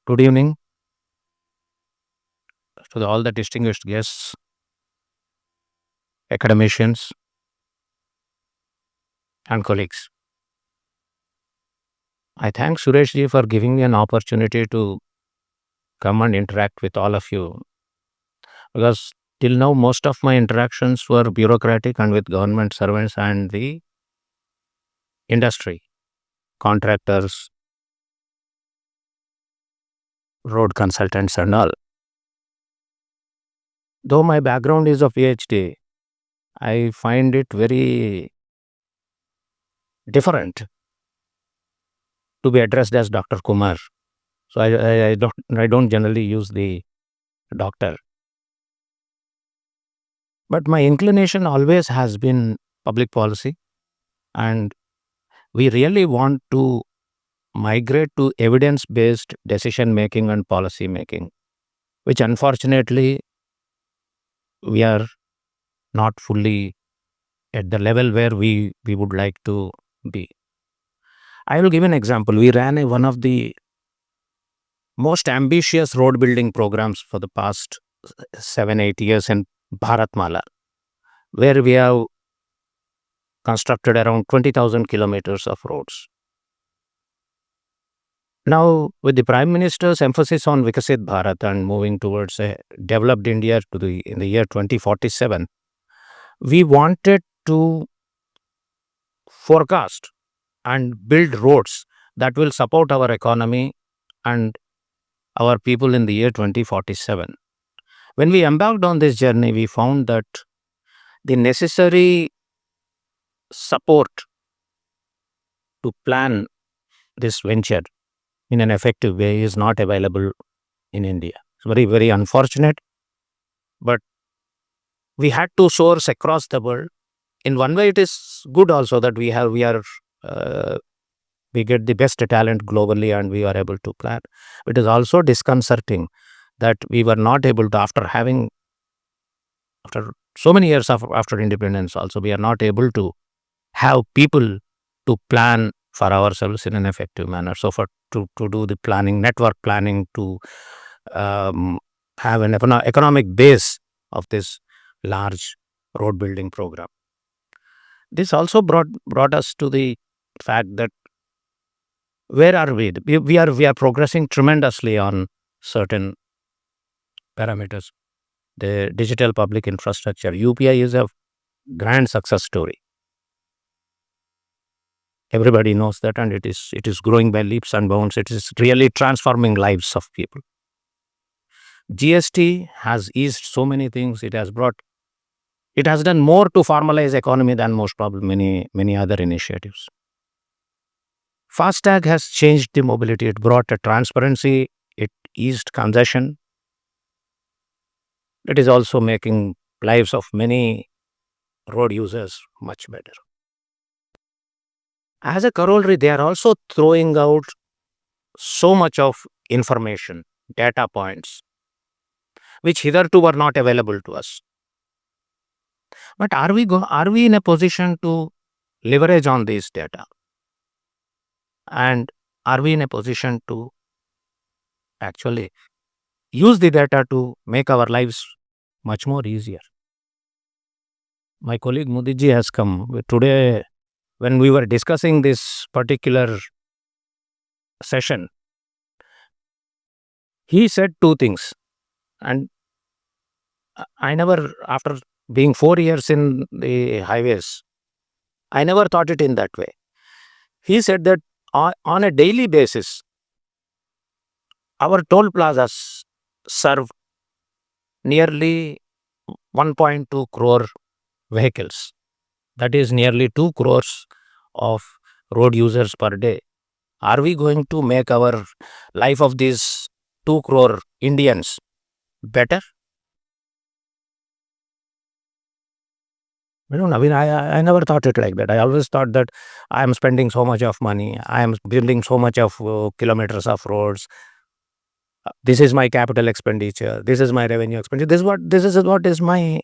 Good evening to all the distinguished guests, academicians, and colleagues. I thank Suresh ji for giving me an opportunity to come and interact with all of you because till now most of my interactions were bureaucratic and with government servants and the industry, contractors, road consultants, and all. Though my background is a PhD, I find it very different to be addressed as Dr. Kumar. So I don't generally use the doctor. But my inclination always has been public policy, and we really want to migrate to evidence based decision making and policy making, which unfortunately we are not fully at the level where we would like to be. I will give an example. We ran one of the most ambitious road building programs for the past 7-8 years in Bharatmala, where we have constructed around 20,000 kilometers of roads. Now, with the Prime Minister's emphasis on Vikasit Bharat and moving towards a developed India in the year 2047, we wanted to forecast and build roads that will support our economy and our people in the year 2047. When we embarked on this journey, we found that the necessary support to plan this venture in an effective way is not available in India. It's very, very unfortunate, but we had to source across the world. In one way, it is good also that we get the best talent globally and we are able to plan. It is also disconcerting that we were not able to, after so many years after independence also, we are not able to have people to plan for ourselves in an effective manner. So to do the planning, network planning, to have an economic base of this large road building program. This also brought us to the fact that where are we? We are progressing tremendously on certain parameters. The digital public infrastructure, UPI, is a grand success story. Everybody knows that, and it is growing by leaps and bounds. It is really transforming lives of people. GST has eased so many things. It has done more to formalize economy than most probably many other initiatives. FASTag has changed the mobility. It brought a transparency. It eased congestion. It is also making lives of many road users much better. As a corollary, they are also throwing out so much of information, data points, which hitherto were not available to us. But are we in a position to leverage on these data? And are we in a position to actually use the data to make our lives much more easier? My colleague Mudiji has come today. When we were discussing this particular session, he said two things, and I never, after being 4 years in the highways, I never thought it in that way. He said that on a daily basis, our toll plazas serve nearly 1.2 crore vehicles. That is nearly 2 crores of road users per day. Are we going to make our life of these 2 crore Indians better? I don't know. I mean, I never thought it like that. I always thought that I am spending so much of money. I am building so much of kilometers of roads. This is my capital expenditure. This is my revenue expenditure. This is what is my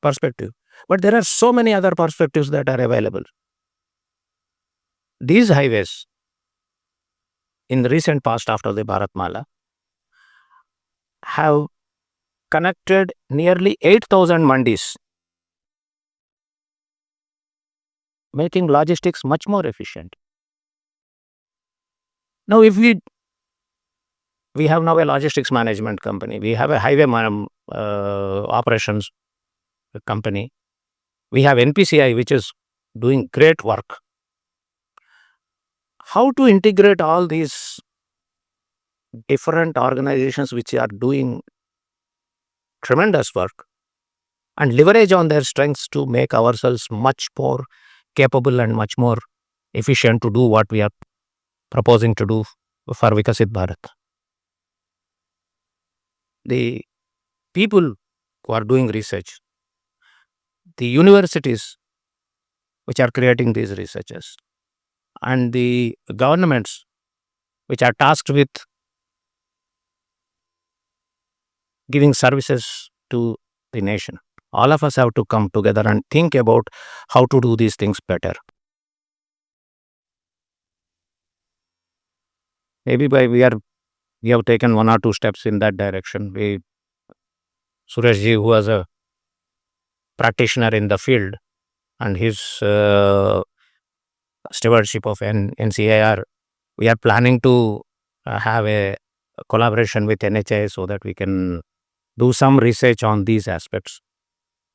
perspective. But there are so many other perspectives that are available. These highways, in the recent past after the Bharatmala, have connected nearly 8,000 mandis, making logistics much more efficient. Now, if we have now a logistics management company, we have a highway operations company, we have NPCI, which is doing great work. How to integrate all these different organizations which are doing tremendous work and leverage on their strengths to make ourselves much more capable and much more efficient to do what we are proposing to do for Vikasit Bharat. The people who are doing research, the universities which are creating these researches, and the governments which are tasked with giving services to the nation. All of us have to come together and think about how to do these things better. Maybe we have taken one or two steps in that direction. Sureshji, who was a practitioner in the field, and his stewardship of NCAR, we are planning to have a collaboration with NHAI so that we can do some research on these aspects.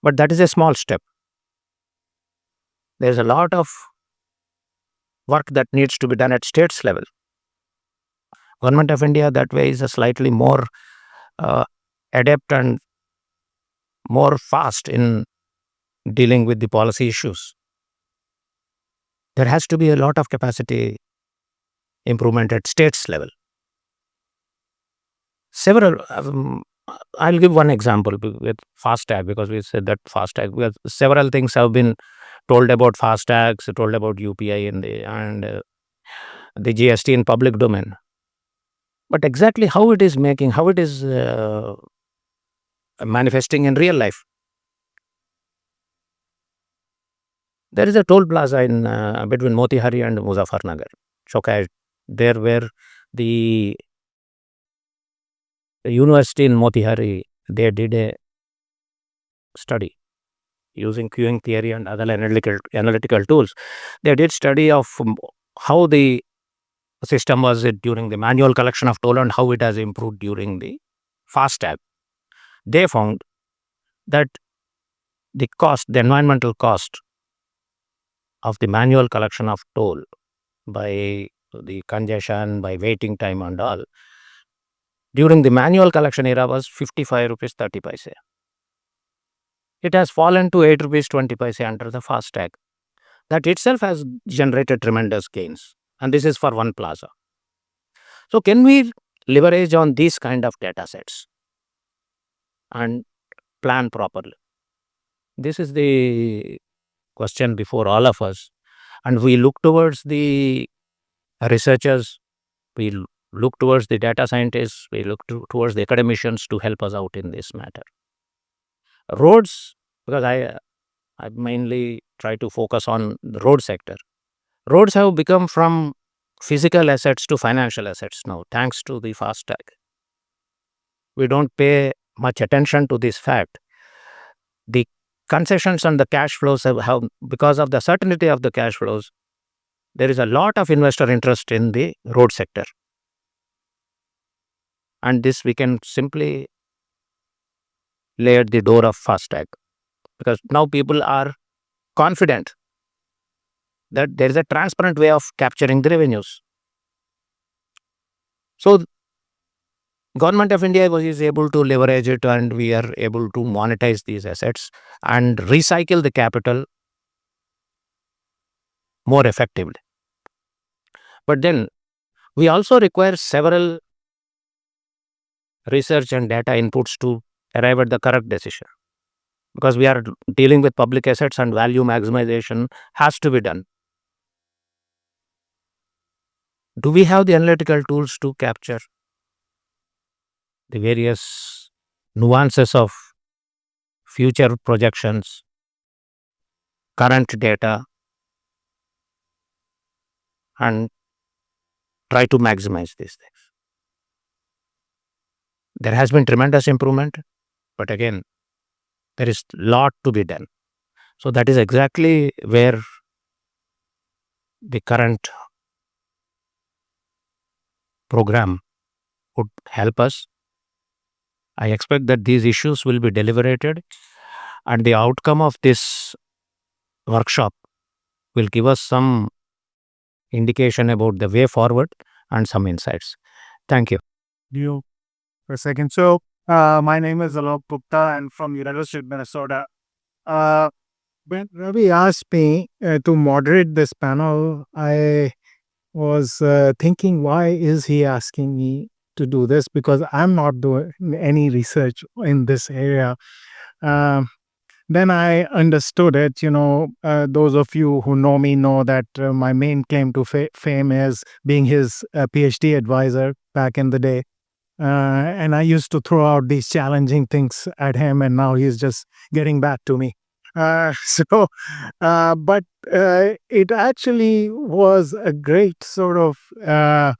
But that is a small step. There's a lot of work that needs to be done at states level. Government of India that way is a slightly more uh, adept and more fast in dealing with the policy issues. There has to be a lot of capacity improvement at states level. Several, I'll give one example with FASTag, because we said that FASTag, because several things have been told about FASTags, told about UPI and the GST in public domain. But exactly how it is making, how it is manifesting in real life. There is a toll plaza in between Motihari and Muzaffarnagar, Chokai, there where the university in Motihari, they did a study using queuing theory and other analytical tools. They did study of how the system was during the manual collection of toll and how it has improved during the FASTag. They found that the cost, the environmental cost of the manual collection of toll by the congestion, by waiting time and all, during the manual collection era was 55 rupees 30 paise. It has fallen to 8 rupees 20 paise under the FASTag. That itself has generated tremendous gains. And this is for one plaza. So can we leverage on these kind of data sets and plan properly? This is the question before all of us. And we look towards the researchers, we look towards the data scientists, we look towards the academicians to help us out in this matter. Roads, because I mainly try to focus on the road sector. Roads have become from physical assets to financial assets now, thanks to the FASTag. We don't pay much attention to this fact. The concessions and the cash flows have, because of the certainty of the cash flows, there is a lot of investor interest in the road sector. And this we can simply lay at the door of FASTag, because now people are confident that there is a transparent way of capturing the revenues. So Government of India is able to leverage it, and we are able to monetize these assets and recycle the capital more effectively. But then we also require several research and data inputs to arrive at the correct decision, because we are dealing with public assets and value maximization has to be done. Do we have the analytical tools to capture the various nuances of future projections, current data, and try to maximize these things? There has been tremendous improvement, but again, there is lot to be done. So that is exactly where the current program would help us. I expect that these issues will be deliberated, and the outcome of this workshop will give us some indication about the way forward and some insights. Thank you. You for a second. So, my name is Alok Gupta and from University of Minnesota. Uh, when Ravi asked me to moderate this panel, I was thinking, why is he asking me to do this? Because I'm not doing any research in this area. Um, then I understood it. Those of you who know me know that my main claim to fame is being his PhD advisor back in the day. And I used to throw out these challenging things at him, and now he's just getting back to me. But it actually was a great sort of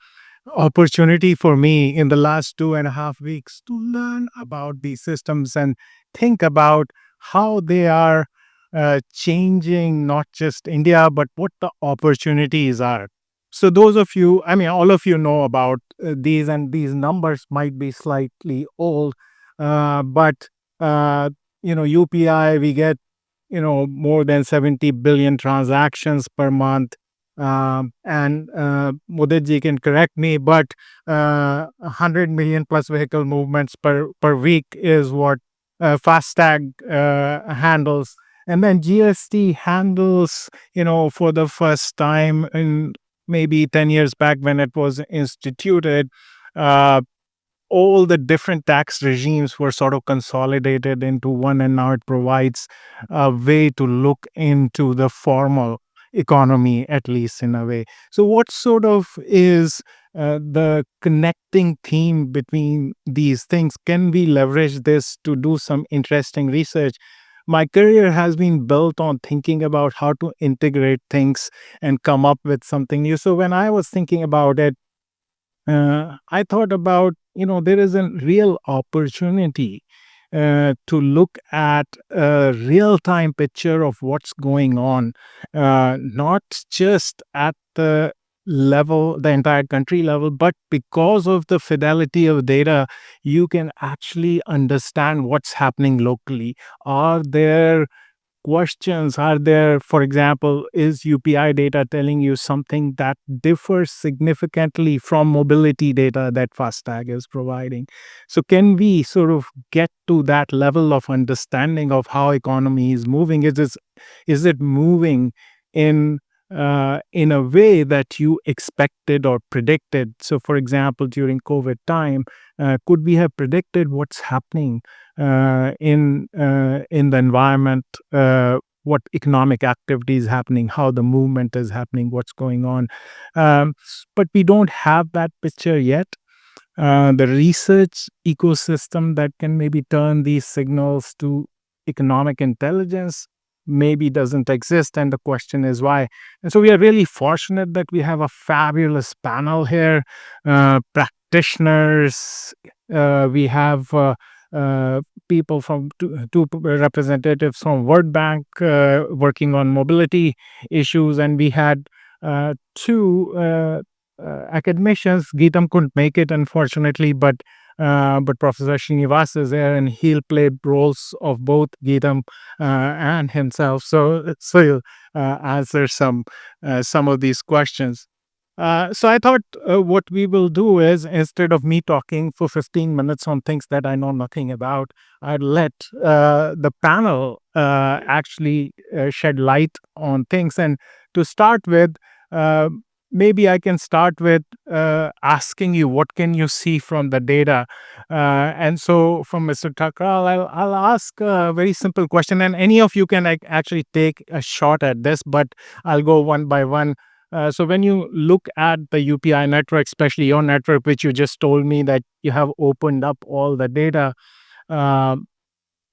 opportunity for me in the last 2.5 weeks to learn about these systems and think about how they are changing not just India, but what the opportunities are. So, those of you, I mean, all of you know about these, and these numbers might be slightly old, but UPI, we get more than 70 billion transactions per month. And Mudit can correct me, but 100 million plus vehicle movements per week is what FASTag handles. And then GST handles, for the first time in maybe 10 years back when it was instituted, uh, all the different tax regimes were sort of consolidated into one, and now it provides a way to look into the formal economy, at least in a way. So, what sort of is the connecting theme between these things? Can we leverage this to do some interesting research? My career has been built on thinking about how to integrate things and come up with something new. So, when I was thinking about it, I thought about, there is a real opportunity to look at a real time picture of what's going on, not just at the entire country level, but because of the fidelity of data, you can actually understand what's happening locally. Are there questions? Are there, for example, is UPI data telling you something that differs significantly from mobility data that FASTag is providing? So, can we sort of get to that level of understanding of how economy is moving? Is it moving in in a way that you expected or predicted? So, for example, during COVID time, could we have predicted what's happening in the environment, what economic activity is happening, how the movement is happening, what's going on. But we don't have that picture yet. The research ecosystem that can maybe turn these signals to economic intelligence maybe doesn't exist. And the question is why. And so we are really fortunate that we have a fabulous panel here, practitioners. We have people from two representatives from World Bank working on mobility issues, and we had two academicians. Geetam couldn't make it, unfortunately, but Professor Srinivas is there, and he'll play roles of both Geetam and himself. So he'll answer some of these questions. So I thought what we will do is, instead of me talking for 15 minutes on things that I know nothing about, I'd let the panel actually shed light on things. And to start with, uh, maybe I can start with asking you, what can you see from the data? And so from Mr. Thakral, I'll ask a very simple question, and any of you can actually take a shot at this, but I'll go one by one. So when you look at the UPI network, especially your network, which you just told me that you have opened up all the data, uh,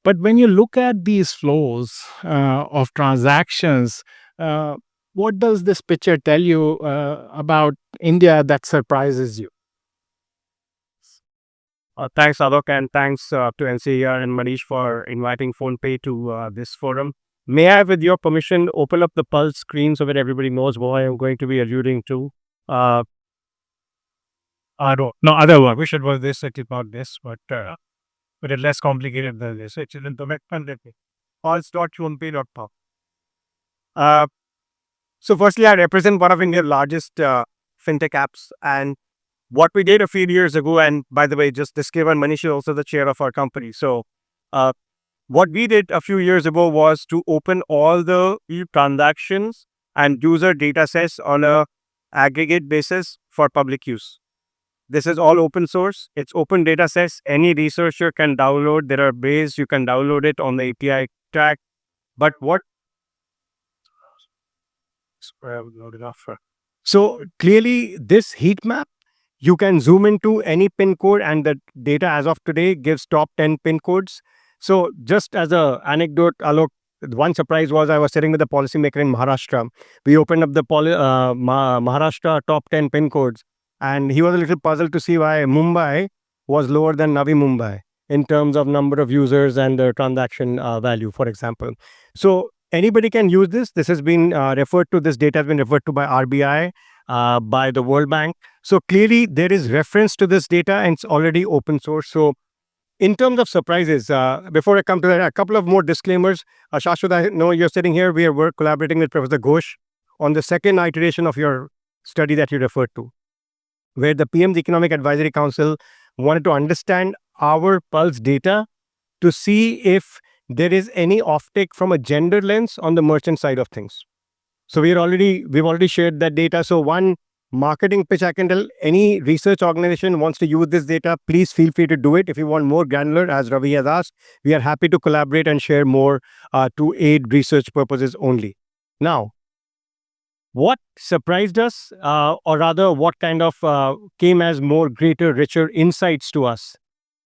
but when you look at these flows of transactions, uh, what does this picture tell you about India that surprises you? Thanks, Alok, and thanks to NCER and Manish for inviting PhonePe to this forum. May I, with your permission, open up the Pulse screen so that everybody knows what I am going to be alluding to? Uh, No, other one. We should was this about this, but it's less complicated than this. It's in the document. Pulse.phonepay.com. uh, so, firstly, I represent one of India's largest fintech apps, and what we did a few years ago, and by the way, just disclaimer, Manish is also the chair of our company. So, uh, what we did a few years ago was to open all the transactions and user data sets on a aggregate basis for public use. This is all open source. It's open data sets. Any researcher can download. There are ways you can download it on the API track. But what So clearly, this heat map, you can zoom into any pin code, and the data as of today gives top 10 pin codes. So just as a anecdote, Alok, one surprise was I was sitting with a policymaker in Maharashtra. We opened up the Maharashtra top 10 pin codes, and he was a little puzzled to see why Mumbai was lower than Navi Mumbai in terms of number of users and the transaction value, for example. So anybody can use this. This has been referred to, this data has been referred to by RBI, by the World Bank. So clearly there is reference to this data and it's already open source. So in terms of surprises, before I come to that, a couple of more disclaimers. Shashwat, I know you're sitting here. We are collaborating with Professor Ghosh on the second iteration of your study that you referred to, where the PM's Economic Advisory Council wanted to understand our pulse data to see if there is any offtake from a gender lens on the merchant side of things. So we've already shared that data. So one marketing pitch I can tell, any research organization wants to use this data, please feel free to do it. If you want more granular, as Ravi has asked, we are happy to collaborate and share more to aid research purposes only. Now, what surprised us, or rather what kind of came as more greater, richer insights to us,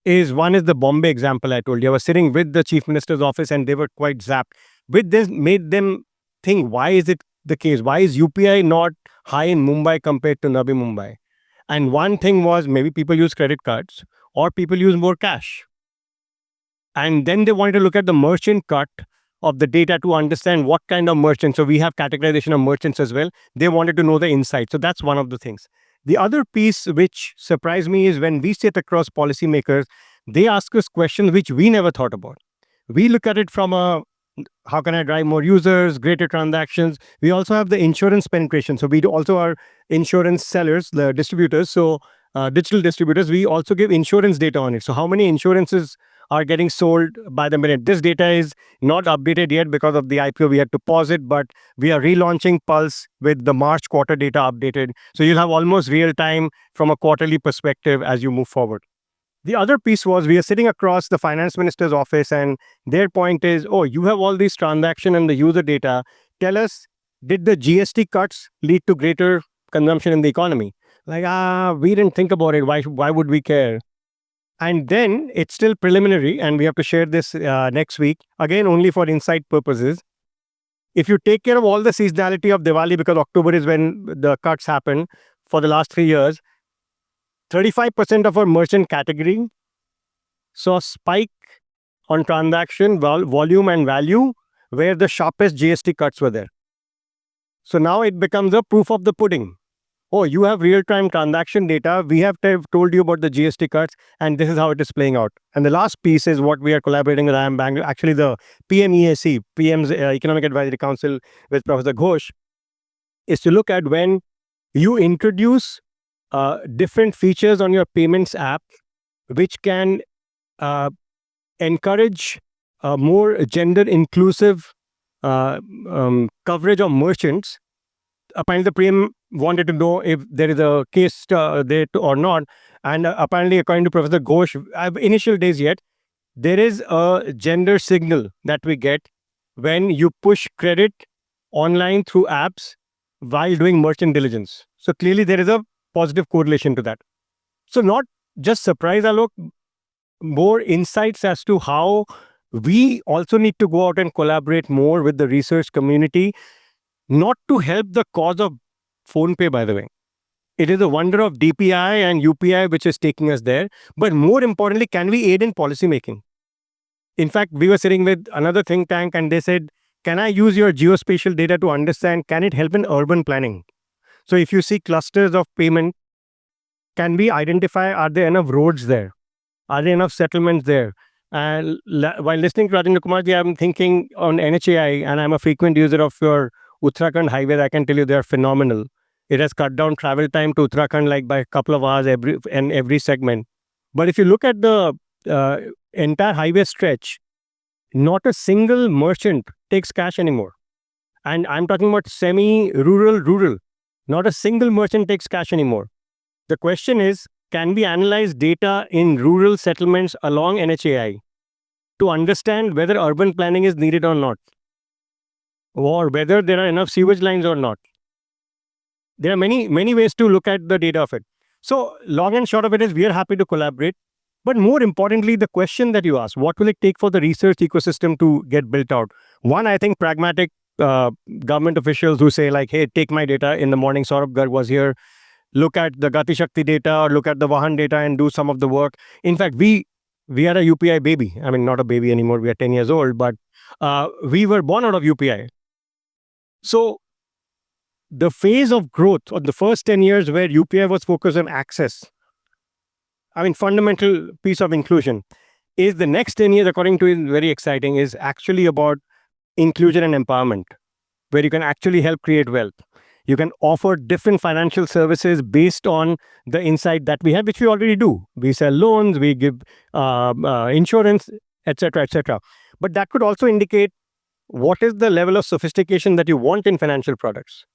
is one is the Bombay example I told you. I was sitting with the chief minister's office and they were quite zapped. With this, made them think, why is it the case? Why is UPI not high in Mumbai compared to Navi Mumbai? And one thing was maybe people use credit cards or people use more cash. And then they wanted to look at the merchant cut of the data to understand what kind of merchants. So we have categorization of merchants as well. They wanted to know the insight. So that's one of the things. The other piece which surprised me is when we sit across policymakers, they ask us questions which we never thought about. We look at it from a how can I drive more users, greater transactions. We also have the insurance penetration. So we also are insurance sellers, the distributors. So digital distributors, we also give insurance data on it. So how many insurances are getting sold by the minute? This data is not updated yet because of the IPO. We had to pause it, but we are relaunching Pulse with the March quarter data updated. So you'll have almost real time from a quarterly perspective as you move forward. The other piece was we are sitting across the finance minister's office, and their point is, oh, you have all these transaction and the user data. Tell us, did the GST cuts lead to greater consumption in the economy? Like, we didn't think about it. Why would we care? And then it's still preliminary, and we have to share this next week, again, only for insight purposes. If you take care of all the seasonality of Diwali, because October is when the cuts happen for the last 3 years, 35% of our merchant category saw spike on transaction volume and value where the sharpest GST cuts were there. So now it becomes a proof of the pudding. Oh, you have real-time transaction data. We have told you about the GST cuts, and this is how it is playing out. And the last piece is what we are collaborating with IIM Bangalore, actually the PMEAC, PM's Economic Advisory Council with Professor Ghosh, is to look at when you introduce different features on your payments app, which can encourage more gender inclusive coverage of merchants. Apparently, the PM wanted to know if there is a case there or not. And apparently, according to Professor Ghosh, initial days yet, there is a gender signal that we get when you push credit online through apps while doing merchant diligence. So clearly, there is a positive correlation to that. So not just surprise, Alok, more insights as to how we also need to go out and collaborate more with the research community, not to help the cause of PhonePe, by the way. It is a wonder of DPI and UPI which is taking us there. But more importantly, can we aid in policy making? In fact, we were sitting with another think tank and they said, can I use your geospatial data to understand, can it help in urban planning? So if you see clusters of payment, can we identify, are there enough roads there? Are there enough settlements there? And while listening to Rajendra Kumarji, I'm thinking on NHAI, and I'm a frequent user of your Uttarakhand highways. I can tell you they are phenomenal. It has cut down travel time to Uttarakhand like by a couple of hours every segment. But if you look at the uh, entire highway stretch, not a single merchant takes cash anymore. And I'm talking about rural. Not a single merchant takes cash anymore. The question is, can we analyze data in rural settlements along NHAI to understand whether urban planning is needed or not, or whether there are enough sewage lines or not? There are many ways to look at the data of it. So, long and short of it is, we are happy to collaborate. But more importantly, the question that you asked, what will it take for the research ecosystem to get built out? One, I think pragmatic government officials who say like, hey, take my data. In the morning, Saurabh Garg was here. Look at the Gati Shakti data or look at the Vahan data and do some of the work. In fact, we are a UPI baby. I mean, not a baby anymore. We are 10 years old, but we were born out of UPI. So the phase of growth of the first 10 years where UPI was focused on access, I mean, fundamental piece of inclusion, is the next 10 years, according to it, very exciting, is actually about inclusion and empowerment, where you can actually help create wealth. You can offer different financial services based on the insight that we have, which we already do. We sell loans, we give insurance, etc., etc. But that could also indicate what is the level of sophistication that you want in financial products.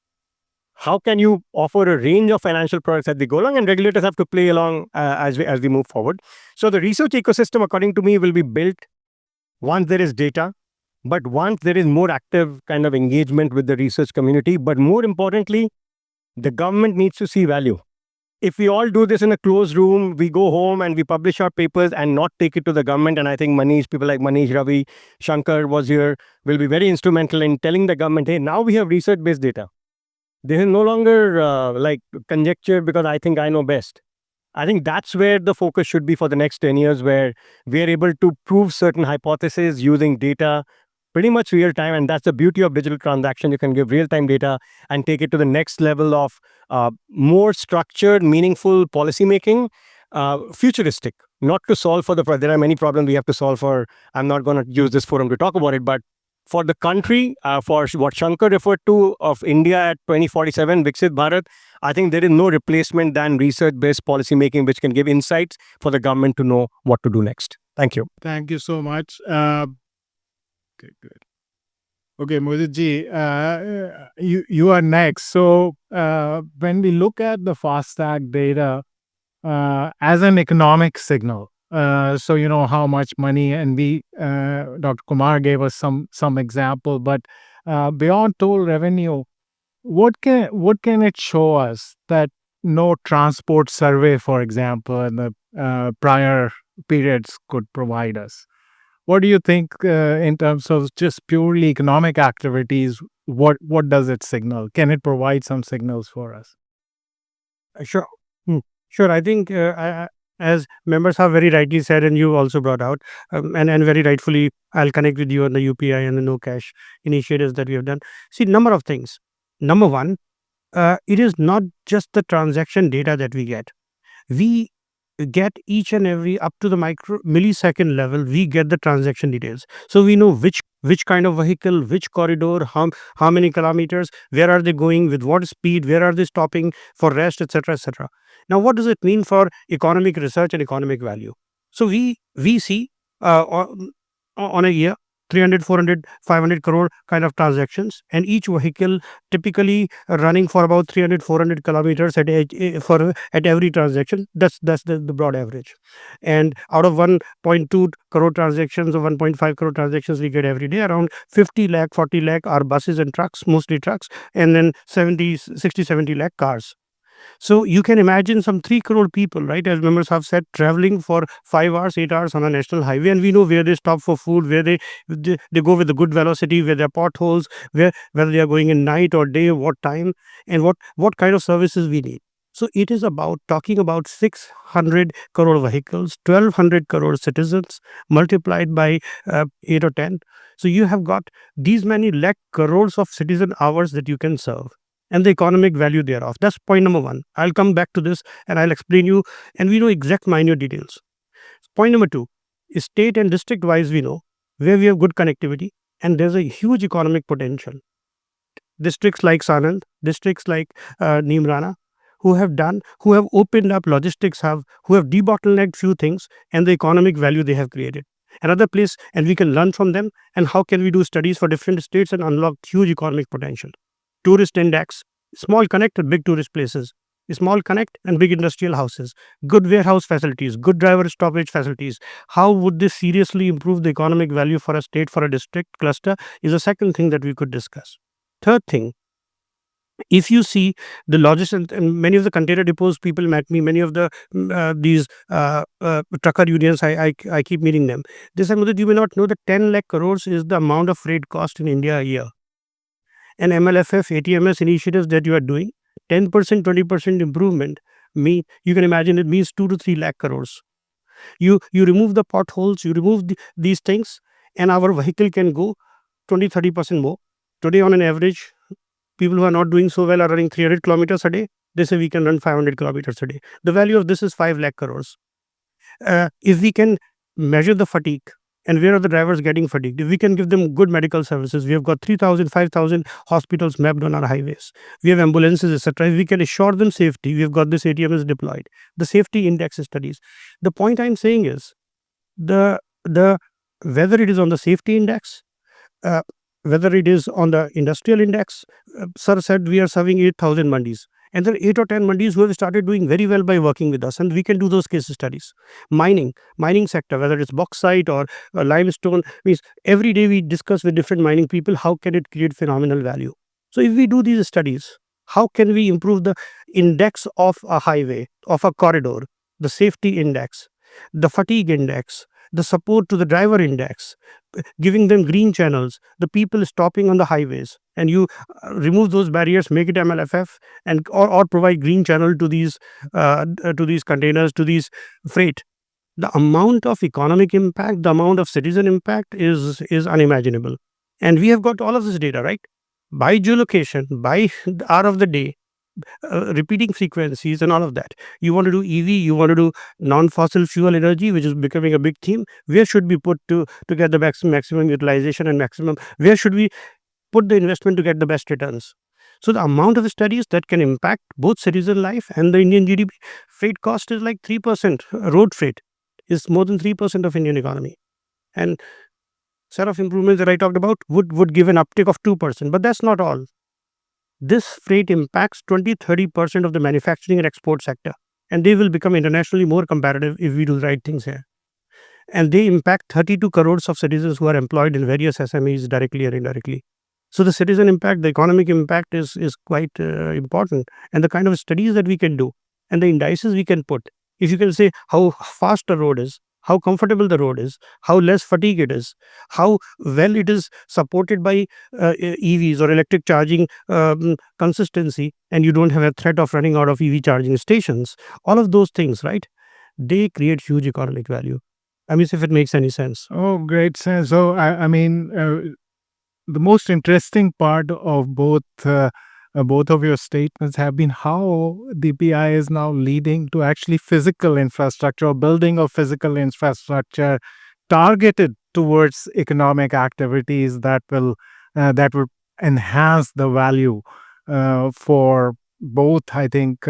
How can you offer a range of financial products as we go along, and regulators have to play along as we move forward. So the research ecosystem, according to me, will be built once there is data, but once there is more active kind of engagement with the research community. But more importantly, the government needs to see value. If we all do this in a closed room, we go home and we publish our papers and not take it to the government. And I think people like Manish, Ravi, Shankar was here, will be very instrumental in telling the government, hey, now we have research-based data. This is no longer like conjecture because I think I know best. I think that's where the focus should be for the next 10 years, where we are able to prove certain hypotheses using data pretty much real time. And that's the beauty of digital transaction. You can give real time data and take it to the next level of more structured, meaningful policy making, futuristic, not to solve for there are many problems we have to solve for. I'm not going to use this forum to talk about it, but for the country, for what Shankar referred to of India at 2047, Viksit Bharat, I think there is no replacement than research-based policy making, which can give insights for the government to know what to do next. Thank you. Thank you so much. Okay, good. Okay, Mudit ji, you are next. So when we look at the FASTag data as an economic signal, so you know how much money, and Dr. Kumar gave us some example, but beyond toll revenue, what can it show us that no transport survey, for example, in the prior periods could provide us? What do you think in terms of just purely economic activities? What does it signal? Can it provide some signals for us? Sure. Sure. I think as members have very rightly said, and you also brought out, and very rightfully, I'll connect with you on the UPI and the no cash initiatives that we have done. See, number of things. Number one, it is not just the transaction data that we get. We get each and every up to the millisecond level. We get the transaction details, so we know which kind of vehicle, which corridor, how many kilometers, where are they going, with what speed, where are they stopping for rest, etc., etc. Now, what does it mean for economic research and economic value? So we see on a year 300, 400, 500 crore kind of transactions, and each vehicle typically running for about 300, 400 kilometers at every transaction. That's the broad average. And out of 1.2 crore transactions or 1.5 crore transactions we get every day, around 50 lakh, 40 lakh are buses and trucks, mostly trucks, and then 70 lakh cars. So you can imagine some 3 crore people, right, as members have said, traveling for 5 hours, 8 hours on a national highway, and we know where they stop for food, where they go with a good velocity, where there are potholes, whether they are going in night or day, what time, and what kind of services we need. So it is about talking about 600 crore vehicles, 1200 crore citizens multiplied by 8 or 10. So you have got these many lakh crores of citizen hours that you can serve and the economic value thereof. That's point number one. I'll come back to this and I'll explain you, and we know exact minor details. Point number two, state and district wise, we know where we have good connectivity and there's a huge economic potential. Districts like Sanand, districts like Neemrana, who have opened up logistics hub, who have debottlenecked few things and the economic value they have created. Another place, and we can learn from them. And how can we do studies for different states and unlock huge economic potential? Tourist index, small connect and big tourist places, small connect and big industrial houses, good warehouse facilities, good driver stoppage facilities. How would this seriously improve the economic value for a state, for a district cluster, is a second thing that we could discuss. Third thing, if you see the logistics and many of the container depots, people met me, many of the these trucker unions, I keep meeting them. They said, Mudit, you may not know that 10 lakh crores is the amount of freight cost in India a year. And MLFF, ATMS initiatives that you are doing, 10%, 20% improvement, you can imagine it means 2 to 3 lakh crores. You remove the potholes, you remove these things, and our vehicle can go 20, 30% more. Today, on an average, people who are not doing so well are running 300 kilometers a day. They say we can run 500 kilometers a day. The value of this is 5 lakh crores. If we can measure the fatigue, and where are the drivers getting fatigued? If we can give them good medical services, we have got 3,000, 5,000 hospitals mapped on our highways. We have ambulances, etc. If we can assure them safety, we have got this ATMs deployed. The safety index studies. The point I'm saying is the whether it is on the safety index, whether it is on the industrial index, sir said we are serving 8,000 mandis. And there are 8 or 10 mandis who have started doing very well by working with us, and we can do those case studies. Mining sector, whether it's bauxite or limestone, means every day we discuss with different mining people how can it create phenomenal value. So if we do these studies, how can we improve the index of a highway, of a corridor, the safety index, the fatigue index, the support to the driver index, giving them green channels, the people stopping on the highways, and you remove those barriers, make it MLFF, and or provide green channel to these containers, to these freight. The amount of economic impact, the amount of citizen impact is unimaginable. And we have got all of this data, right? By geolocation, by the hour of the day, repeating frequencies and all of that. You want to do EV, you want to do non-fossil fuel energy, which is becoming a big theme. Where should we put to get the maximum utilization and maximum? Where should we put the investment to get the best returns? So the amount of studies that can impact both citizen life and the Indian GDP. Freight cost is like 3%. Road freight is more than 3% of Indian economy. And set of improvements that I talked about would give an uptick of 2%. But that's not all. This freight impacts 20-30% of the manufacturing and export sector, and they will become internationally more competitive if we do the right things here. And they impact 32 crores of citizens who are employed in various SMEs directly or indirectly. So the citizen impact, the economic impact is quite important, and the kind of studies that we can do and the indices we can put. If you can say how fast a road is, how comfortable the road is, how less fatigue it is, how well it is supported by EVs or electric charging consistency, and you don't have a threat of running out of EV charging stations. All of those things, right? They create huge economic value. I mean, if it makes any sense. Oh, great sense. So, I mean, the most interesting part of both of your statements have been how the PI is now leading to actually physical infrastructure or building of physical infrastructure targeted towards economic activities that will enhance the value for both, I think,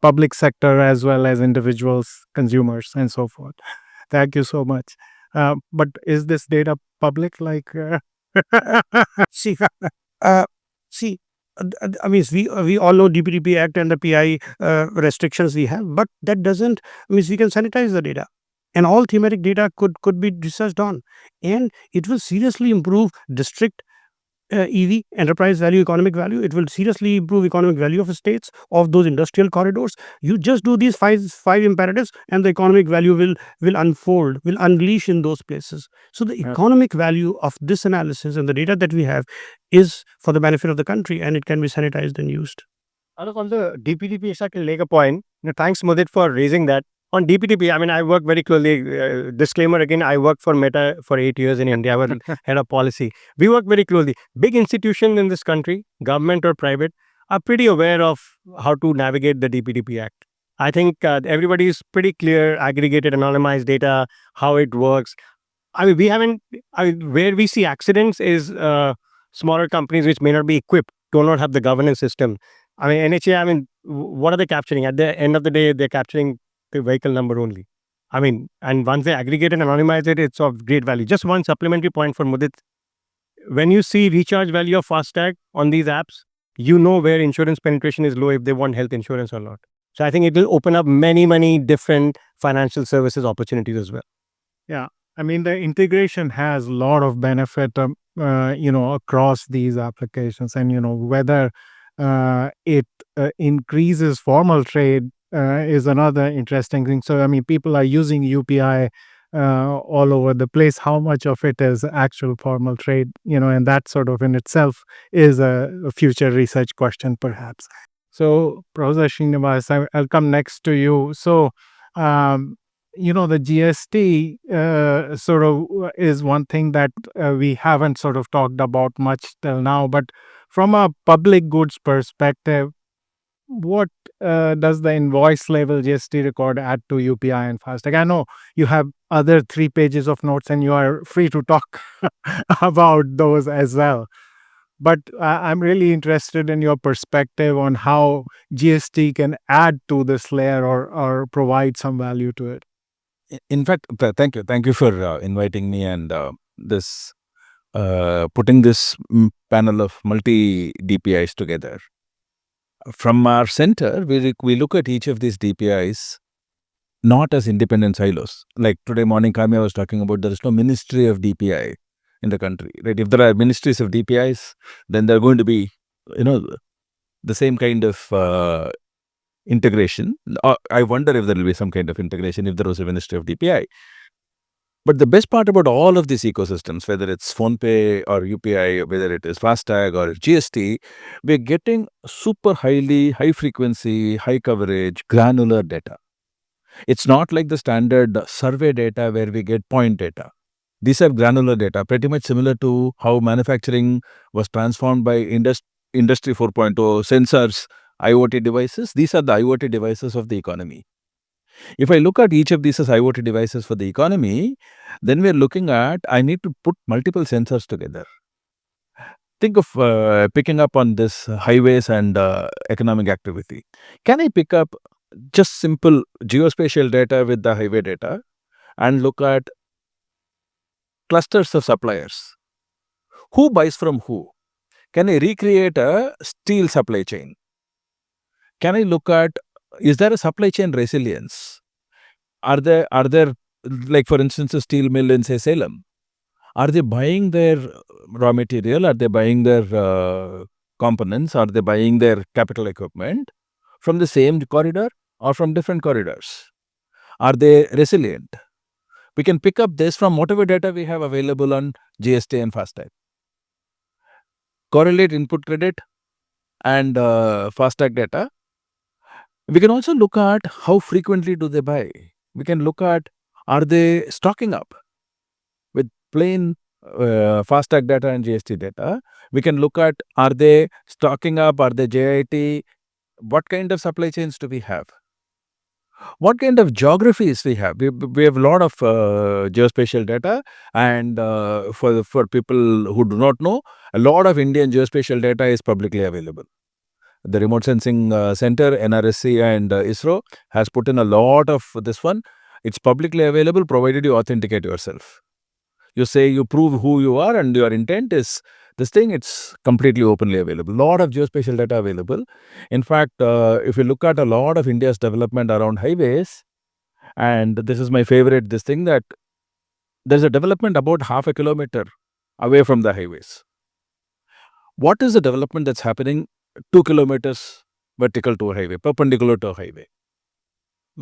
public sector as well as individuals, consumers, and so forth. Thank you so much. But is this data public? Like, See, see, I mean, we all know DPDP Act and the PI restrictions we have, but that doesn't mean we can sanitize the data, and all thematic data could be researched on, and it will seriously improve district EV, enterprise value, economic value. It will seriously improve economic value of states, of those industrial corridors. You just do these five imperatives, and the economic value will unfold, will unleash in those places. So the economic value of this analysis and the data that we have is for the benefit of the country, and it can be sanitized and used. Alok, on the DPDP, if I can make a point, thanks Mudit for raising that. On DPDP, I mean, I work very closely. Disclaimer again, I worked for Meta for 8 years in India. I was head of policy. We work very closely. Big institutions in this country, government or private, are pretty aware of how to navigate the DPDP Act. I think everybody is pretty clear, aggregated, anonymized data, how it works. I mean, we haven't, where we see accidents is smaller companies which may not be equipped, do not have the governance system. I mean, NHAI, I mean, what are they capturing? At the end of the day, they're capturing the vehicle number only. I mean, and once they aggregate and anonymize it, it's of great value. Just one supplementary point for Mudit. When you see recharge value of FASTag on these apps, you know where insurance penetration is low if they want health insurance or not. So I think it will open up many, many different financial services opportunities as well. Yeah. I mean, the integration has a lot of benefit, across these applications. And, whether it increases formal trade is another interesting thing. So, I mean, people are using UPI all over the place. How much of it is actual formal trade, and that sort of in itself is a future research question, perhaps. So, Professor Srinivas, I'll come next to you. So, the GST sort of is one thing that we haven't sort of talked about much till now. But from a public goods perspective, what does the invoice level GST record add to UPI and FASTag? I know you have other 3 pages of notes and you are free to talk about those as well. But I'm really interested in your perspective on how GST can add to this layer or provide some value to it. In fact, thank you for inviting me and this putting this panel of multi DPIs together. From our center, we look at each of these DPIs not as independent silos. Like today morning, Kamya was talking about, there is no ministry of DPI in the country, right? If there are ministries of DPIs, then there are going to be, the same kind of integration. I wonder if there will be some kind of integration if there was a ministry of DPI. But the best part about all of these ecosystems, whether it's PhonePe or UPI, whether it is FASTag or GST, we're getting super high frequency, high coverage, granular data. It's not like the standard survey data where we get point data. These are granular data, pretty much similar to how manufacturing was transformed by Industry 4.0, sensors, IoT devices. These are the IoT devices of the economy. If I look at each of these as IoT devices for the economy, then we're looking at, I need to put multiple sensors together. Think of picking up on this highways and economic activity. Can I pick up just simple geospatial data with the highway data and look at clusters of suppliers? Who buys from who? Can I recreate a steel supply chain? Can I look at, is there a supply chain resilience? Are there like for instance a steel mill in say Salem? Are they buying their raw material? Are they buying their components? Are they buying their capital equipment from the same corridor or from different corridors? Are they resilient? We can pick up this from whatever data we have available on GST and FASTag. Correlate input credit and FASTag data. We can also look at how frequently do they buy. We can look at, are they stocking up with plain FASTag data and GST data. We can look at, are they stocking up, are they JIT, what kind of supply chains do we have? What kind of geographies we have? We have a lot of geospatial data, and for people who do not know, a lot of Indian geospatial data is publicly available. The Remote Sensing Center, NRSC and ISRO has put in a lot of this one. It's publicly available provided you authenticate yourself. You say you prove who you are and your intent is this thing, it's completely openly available. Lot of geospatial data available. In fact, if you look at a lot of India's development around highways, and this is my favorite, this thing that there's a development about half a kilometer away from the highways. What is the development that's happening 2 kilometers vertical to a highway, perpendicular to a highway?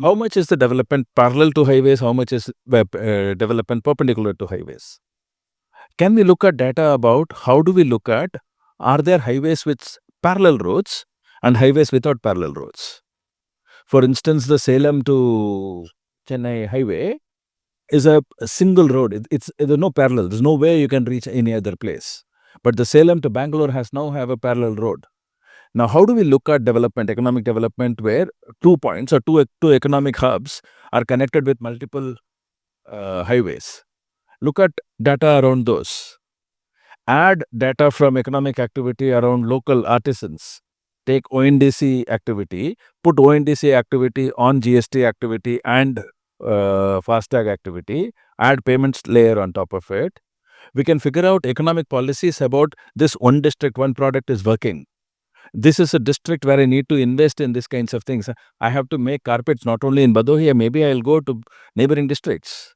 How much is the development parallel to highways? How much is development perpendicular to highways? Can we look at data about how do we look at, are there highways with parallel roads and highways without parallel roads. For instance, the Salem to Chennai highway is a single road. There's no parallel. There's no way you can reach any other place. But the Salem to Bangalore has now have a parallel road. Now, how do we look at development, economic development, where 2 points or two economic hubs are connected with multiple highways? Look at data around those. Add data from economic activity around local artisans. Take ONDC activity, put ONDC activity on GST activity and FASTag activity, add payments layer on top of it. We can figure out economic policies about this one district, one product is working. This is a district where I need to invest in these kinds of things. I have to make carpets not only in Badohia, maybe I'll go to neighboring districts.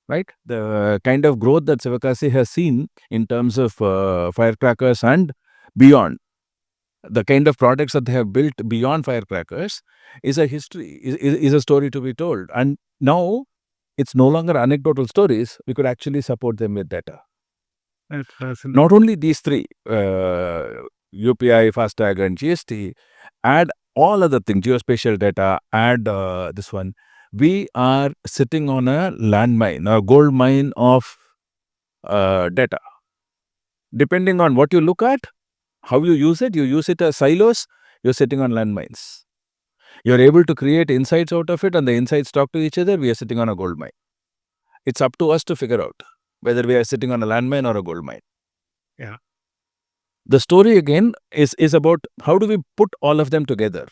Right? The kind of growth that Sivakasi has seen in terms of firecrackers and beyond, the kind of products that they have built beyond firecrackers is a history, is a story to be told. And now it's no longer anecdotal stories. We could actually support them with data. Not only these three, UPI, FASTag and GST, add all other things, geospatial data, add this one. We are sitting on a landmine, a gold mine of data. Depending on what you look at, how you use it as silos, you're sitting on landmines. You're able to create insights out of it and the insights talk to each other, we are sitting on a gold mine. It's up to us to figure out whether we are sitting on a landmine or a gold mine. Yeah. The story again is about how do we put all of them together.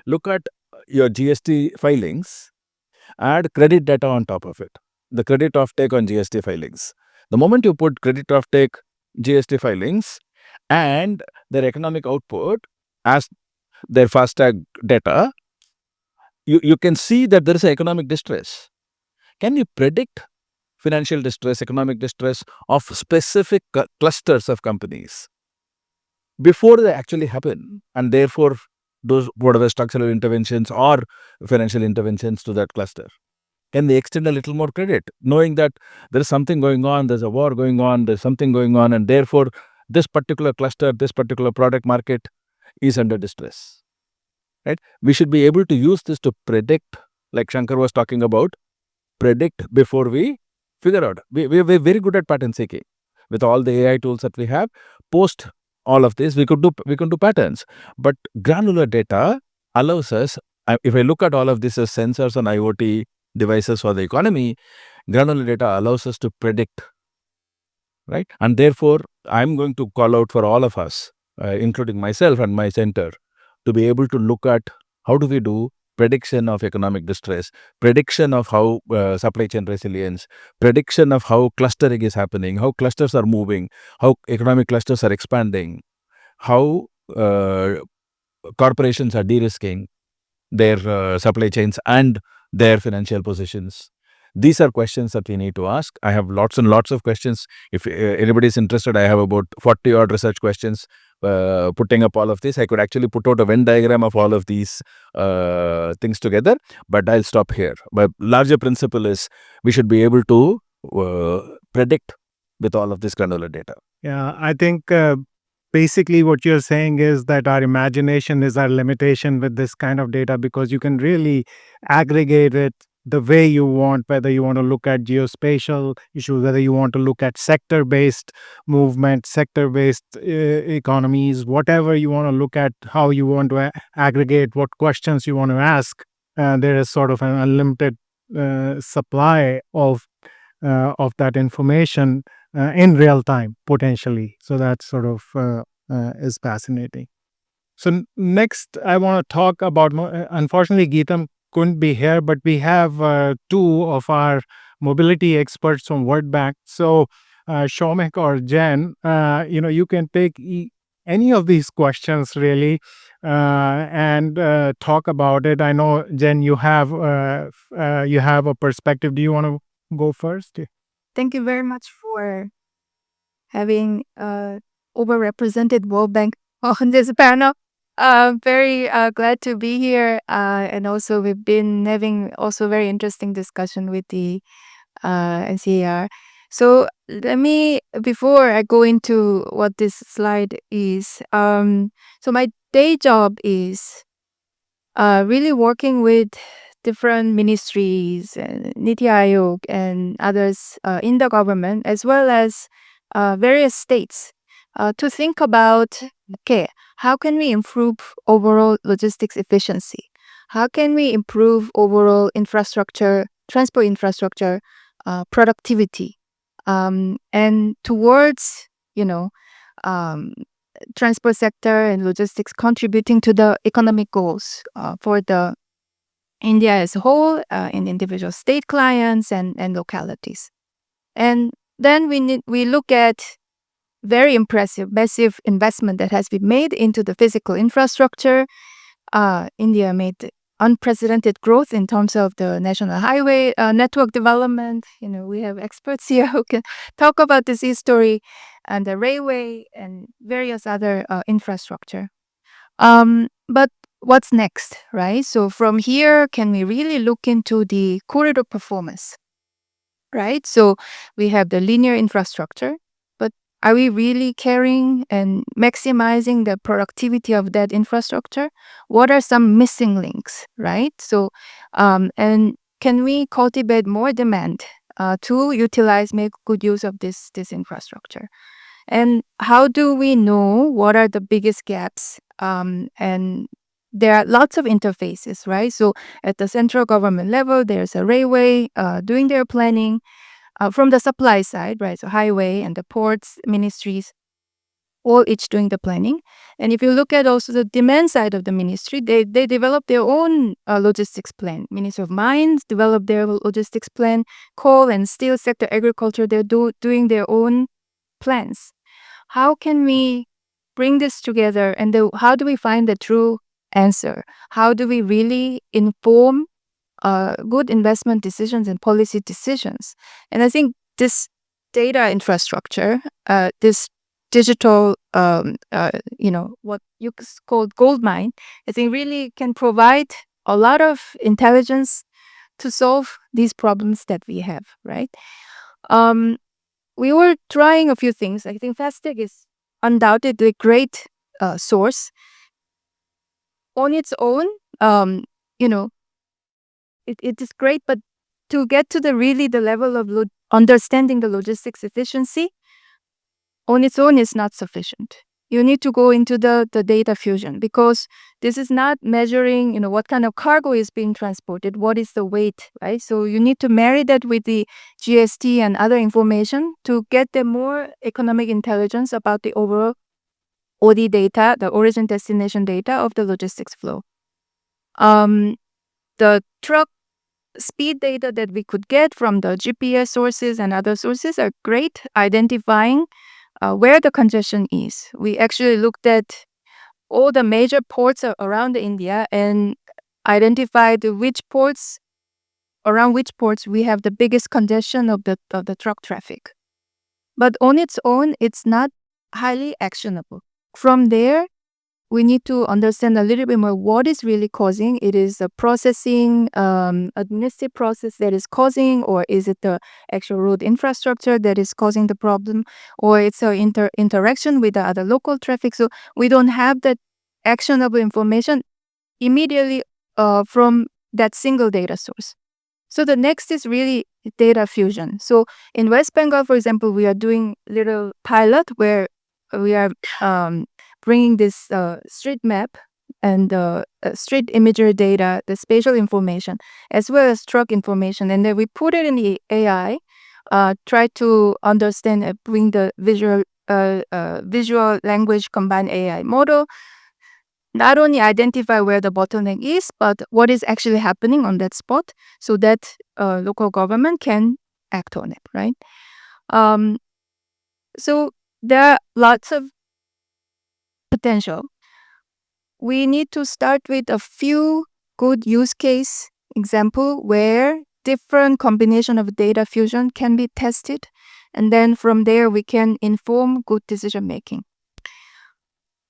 Look at your GST filings, add credit data on top of it. The credit offtake on GST filings. The moment you put credit offtake GST filings and their economic output as their FASTag data, you can see that there is an economic distress. Can you predict financial distress, economic distress of specific clusters of companies before they actually happen, and therefore those whatever structural interventions or financial interventions to that cluster? Can they extend a little more credit, knowing that there is something going on, there's a war going on, there's something going on, and therefore this particular cluster, this particular product market is under distress, right? We should be able to use this to predict, like Shankar was talking about, predict before we figure out. We're very good at pattern seeking. With all the AI tools that we have, post all of this, we can do patterns. But granular data allows us, if I look at all of this as sensors and IoT devices for the economy, granular data allows us to predict, right? And therefore, I'm going to call out for all of us, including myself and my center, to be able to look at how do we do prediction of economic distress, prediction of how supply chain resilience, prediction of how clustering is happening, how clusters are moving, how economic clusters are expanding, how corporations are de-risking their supply chains and their financial positions. These are questions that we need to ask. I have lots and lots of questions. If anybody is interested, I have about 40 odd research questions putting up all of this. I could actually put out a Venn diagram of all of these things together, but I'll stop here. But larger principle is we should be able to predict with all of this granular data. Yeah, I think basically what you're saying is that our imagination is our limitation with this kind of data, because you can really aggregate it the way you want, whether you want to look at geospatial issues, whether you want to look at sector-based movement, sector-based economies, whatever you want to look at, how you want to aggregate, what questions you want to ask. There is sort of an unlimited supply of that information in real time, potentially. So that sort of is fascinating. So next, I want to talk about, unfortunately, Geetam couldn't be here, but we have two of our mobility experts from World Bank. So Shomik or Jen, you can take any of these questions really and talk about it. I know, Jen, you have a perspective. Do you want to go first? Thank you very much for having overrepresented World Bank on this panel. Very glad to be here. And also we've been having also very interesting discussion with the NCAR. So let me, before I go into what this slide is, so my day job is really working with different ministries, Niti Aayog and others in the government, as well as various states, to think about, okay, how can we improve overall logistics efficiency? How can we improve overall infrastructure, transport infrastructure, productivity, and towards, um, transport sector and logistics contributing to the economic goals for the India as a whole, in individual state clients and localities. And then we look at very impressive, massive investment that has been made into the physical infrastructure. India made unprecedented growth in terms of the national highway network development. We have experts here who can talk about this history and the railway and various other infrastructure. But what's next, right? So from here, can we really look into the corridor performance, right? So we have the linear infrastructure, but are we really caring and maximizing the productivity of that infrastructure? What are some missing links, right? So, and can we cultivate more demand to utilize, make good use of this infrastructure? And how do we know what are the biggest gaps? And there are lots of interfaces, right? So at the central government level, there's a railway doing their planning from the supply side, right? So highway and the ports ministries, all each doing the planning. And if you look at also the demand side of the ministry, they develop their own logistics plan. Ministry of Mines develop their logistics plan. Coal and steel sector, agriculture, they're doing their own plans. How can we bring this together, and how do we find the true answer? How do we really inform good investment decisions and policy decisions? And I think this data infrastructure, this digital, what you call gold mine, I think really can provide a lot of intelligence to solve these problems that we have, right? We were trying a few things. I think FASTag is undoubtedly a great source on its own. You know, it is great, but to get to the level of understanding the logistics efficiency on its own is not sufficient. You need to go into the data fusion, because this is not measuring, what kind of cargo is being transported, what is the weight, right? So you need to marry that with the GST and other information to get the more economic intelligence about the overall OD data, the origin destination data of the logistics flow. The truck speed data that we could get from the GPS sources and other sources are great, identifying where the congestion is. We actually looked at all the major ports around India and identified around which ports we have the biggest congestion of the truck traffic. But on its own, it's not highly actionable. From there, we need to understand a little bit more what is really causing. It is a processing, administrative process that is causing, or is it the actual road infrastructure that is causing the problem, or it's an interaction with the other local traffic. So we don't have that actionable information immediately from that single data source. So the next is really data fusion. So in West Bengal, for example, we are doing little pilot where we are bringing this street map and street imagery data, the spatial information, as well as truck information, and then we put it in the AI, try to understand, bring the visual language combined AI model, not only identify where the bottleneck is, but what is actually happening on that spot, so that local government can act on it, right? So there are lots of potential. We need to start with a few good use case example where different combination of data fusion can be tested, and then from there we can inform good decision making.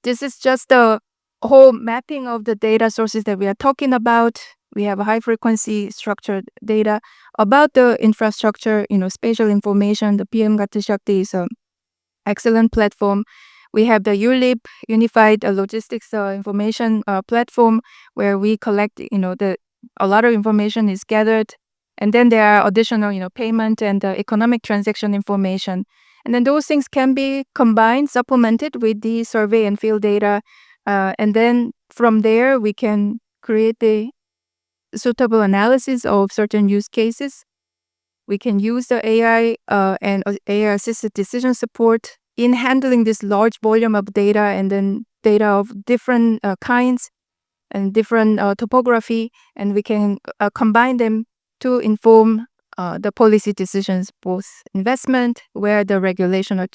This is just the whole mapping of the data sources that we are talking about. We have high frequency structured data about the infrastructure, spatial information. The PM Gati Shakti is an excellent platform. We have the ULIP, Unified Logistics Information Platform, where we collect, a lot of information is gathered. And then there are additional, payment and economic transaction information. And then those things can be combined, supplemented with the survey and field data. And then from there, we can create the suitable analysis of certain use cases. We can use the AI and AI-assisted decision support in handling this large volume of data and then data of different kinds and different topography, and we can combine them to inform the policy decisions, both investment, where the regulatory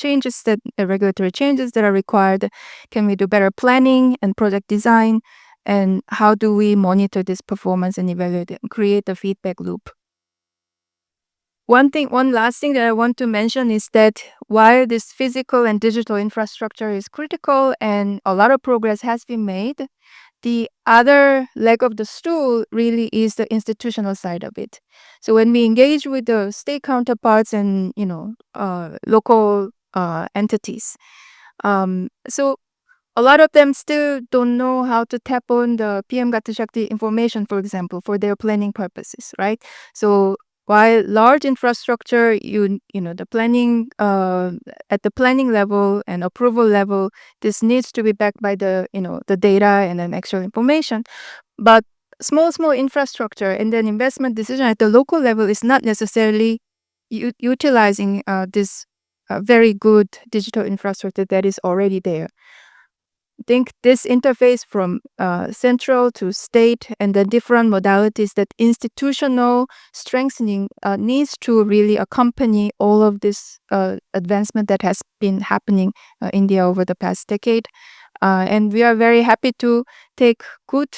changes that are required. Can we do better planning and project design? And how do we monitor this performance and evaluate it and create a feedback loop? One last thing that I want to mention is that while this physical and digital infrastructure is critical and a lot of progress has been made, the other leg of the stool really is the institutional side of it. So when we engage with the state counterparts and local entities, so a lot of them still don't know how to tap on the PM Gati Shakti information, for example, for their planning purposes, right? So while large infrastructure, the planning at the planning level and approval level, this needs to be backed by the data and then actual information. But small infrastructure and then investment decision at the local level is not necessarily utilizing this very good digital infrastructure that is already there. I think this interface from central to state and the different modalities, that institutional strengthening needs to really accompany all of this advancement that has been happening in India over the past decade. And we are very happy to take good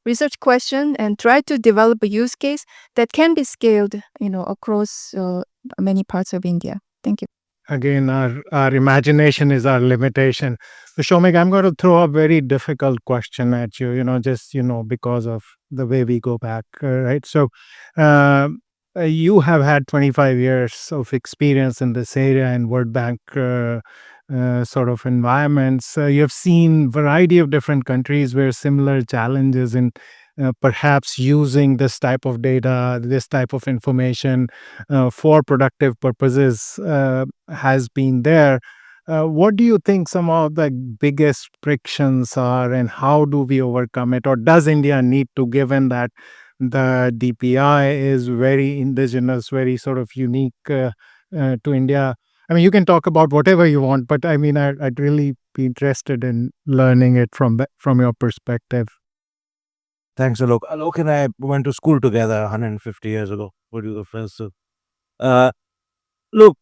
research question and try to develop a use case that can be scaled across many parts of India. Thank you. Again, our imagination is our limitation. So, Shomik, I'm going to throw a very difficult question at you, just, because of the way we go back, right? So, you have had 25 years of experience in this area in World Bank sort of environments. You have seen variety of different countries where similar challenges in perhaps using this type of data, this type of information for productive purposes has been there. What do you think some of the biggest frictions are, and how do we overcome it? Or does India need to, given that the DPI is very indigenous, very sort of unique to India? I mean, you can talk about whatever you want, but I mean, I'd really be interested in learning it from your perspective. Thanks, Alok. Alok and I went to school together 150 years ago. What you the first? Look,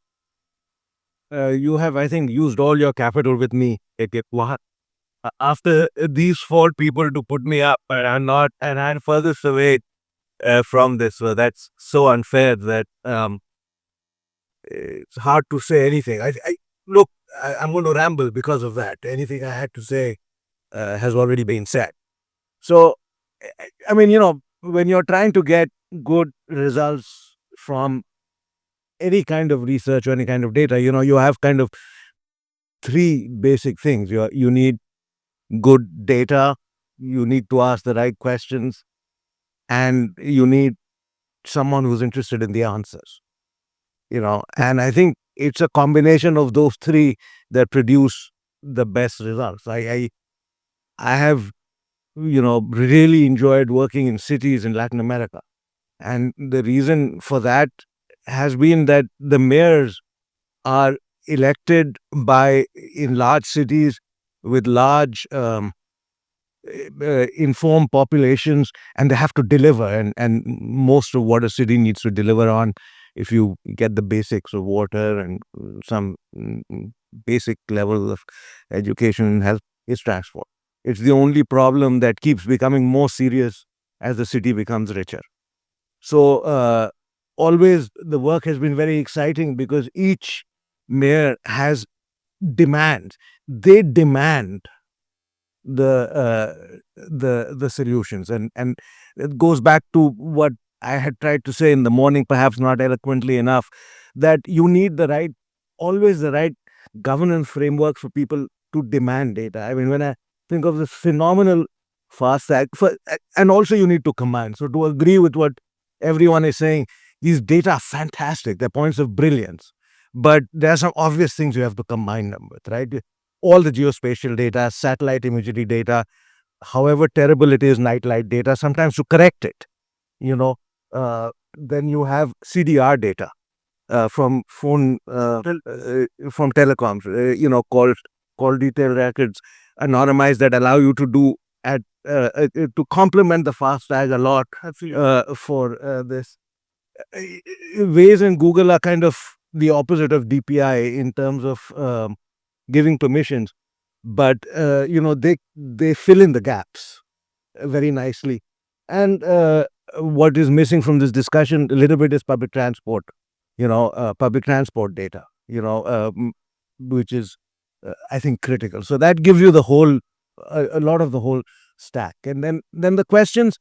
you have, I think, used all your capital with me. After these 4 people to put me up, and I'm furthest away from this. So that's so unfair that it's hard to say anything. Look, I'm going to ramble because of that. Anything I had to say has already been said. So, I mean, when you're trying to get good results from any kind of research or any kind of data, you have kind of 3 basic things. You need good data, you need to ask the right questions, and you need someone who's interested in the answers. And I think it's a combination of those 3 that produce the best results. I have really enjoyed working in cities in Latin America. And the reason for that has been that the mayors are elected in large cities with large informed populations, and they have to deliver. And most of what a city needs to deliver on, if you get the basics of water and some basic level of education and health, is transport. It's the only problem that keeps becoming more serious as the city becomes richer. So always the work has been very exciting because each mayor has demands. They demand the solutions. And it goes back to what I had tried to say in the morning, perhaps not eloquently enough, that you need always the right governance framework for people to demand data. I mean, when I think of this phenomenal FASTag, and also you need to command. So to agree with what everyone is saying, these data are fantastic. They're points of brilliance. But there are some obvious things you have to combine them with, right? All the geospatial data, satellite imagery data, however terrible it is, nightlight data, sometimes to correct it, you know. Then you have CDR data from from telecoms, call detail records, anonymized, that allow you to do to complement the FASTag a lot for this. Waze and Google are kind of the opposite of DPI in terms of giving permissions, but they fill in the gaps very nicely. And what is missing from this discussion a little bit is public transport data, which is I think critical. So that gives you the whole a lot of the whole stack. And then the questions,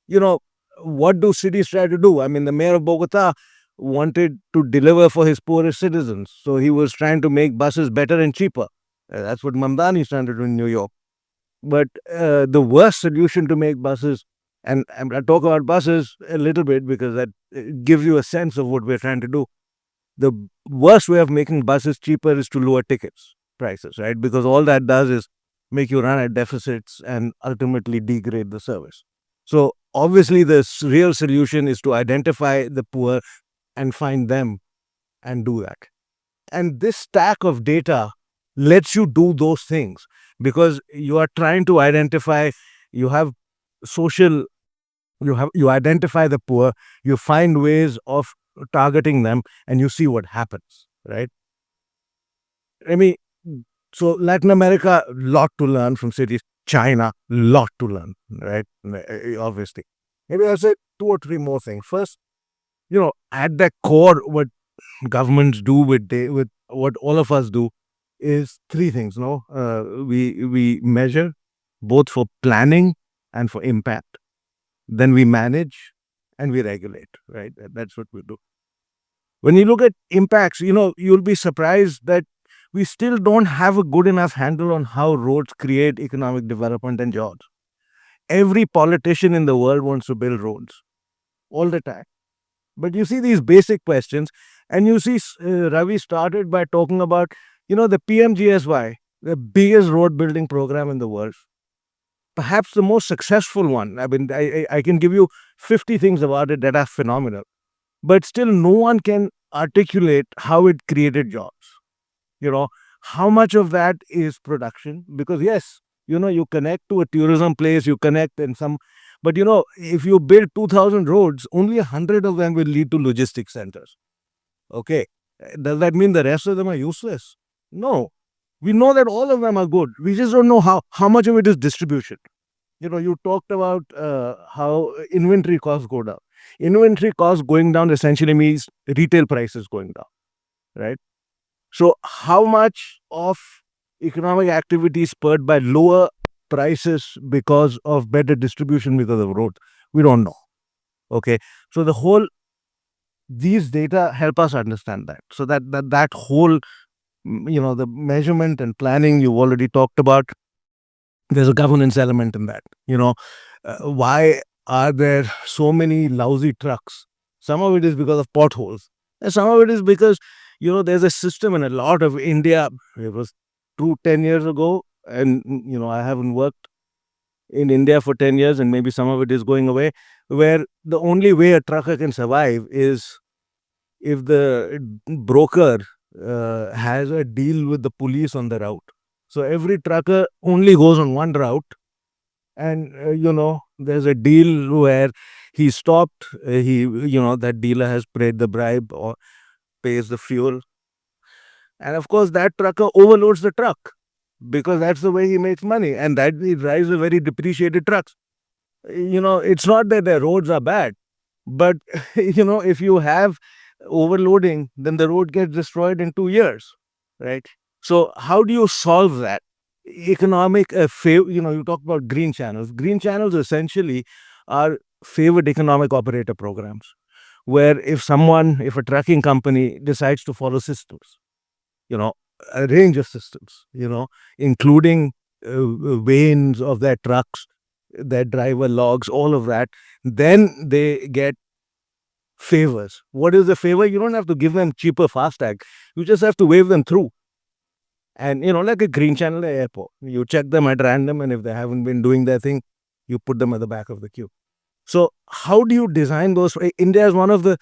you know, what do cities try to do? I mean, the mayor of Bogota wanted to deliver for his poorest citizens, so he was trying to make buses better and cheaper. That's what Mamdani is trying to do in New York. But the worst solution to make buses, and I talk about buses a little bit because that gives you a sense of what we're trying to do. The worst way of making buses cheaper is to lower tickets prices, right? Because all that does is make you run at deficits and ultimately degrade the service. So obviously, the real solution is to identify the poor and find them and do that. And this stack of data lets you do those things because you are trying to identify, you have social, you identify the poor, you find ways of targeting them, and you see what happens, right? I mean, so Latin America, lot to learn from cities. China, lot to learn, right? Obviously. Maybe I'll say two or three more things. First, at the core, what governments do with what all of us do is three things. No, we measure both for planning and for impact. Then we manage and we regulate. Right, that's what we do. When you look at impacts, you'll be surprised that we still don't have a good enough handle on how roads create economic development and jobs. Every politician in the world wants to build roads all the time. But you see these basic questions, and you see Ravi started by talking about, the PMGSY, the biggest road building program in the world. Perhaps the most successful one. I mean, I can give you 50 things about it that are phenomenal. But still, no one can articulate how it created jobs. How much of that is production? Because yes, you connect to a tourism place, you connect in some, but if you build 2,000 roads, only 100 of them will lead to logistics centers. Okay. Does that mean the rest of them are useless? No. We know that all of them are good. We just don't know how much of it is distribution. You talked about how inventory costs go down. Inventory costs going down essentially means retail prices going down, right? So how much of economic activity is spurred by lower prices because of better distribution because of road? We don't know. Okay. So these data help us understand that. So that whole, the measurement and planning you've already talked about, there's a governance element in that. Why are there so many lousy trucks? Some of it is because of potholes. And some of it is because, there's a system in a lot of India. It was true 10 years ago. And, I haven't worked in India for 10 years, and maybe some of it is going away, where the only way a trucker can survive is if the broker has a deal with the police on the route. So every trucker only goes on one route, and there's a deal where he stopped. That dealer has paid the bribe or pays the fuel, and of course that trucker overloads the truck because that's the way he makes money, and that he drives a very depreciated trucks. It's not that the roads are bad, but if you have overloading, then the road gets destroyed in 2 years, right? So how do you solve that? economic, you talk about green channels. Green channels essentially are favored economic operator programs, where if a trucking company decides to follow systems, you know, a range of systems, including vanes of their trucks, their driver logs, all of that, then they get favors. What is the favor? You don't have to give them cheaper FASTag. You just have to wave them through. And, like a green channel at airport, you check them at random, and if they haven't been doing their thing, you put them at the back of the queue. So, how do you design those? India is one of the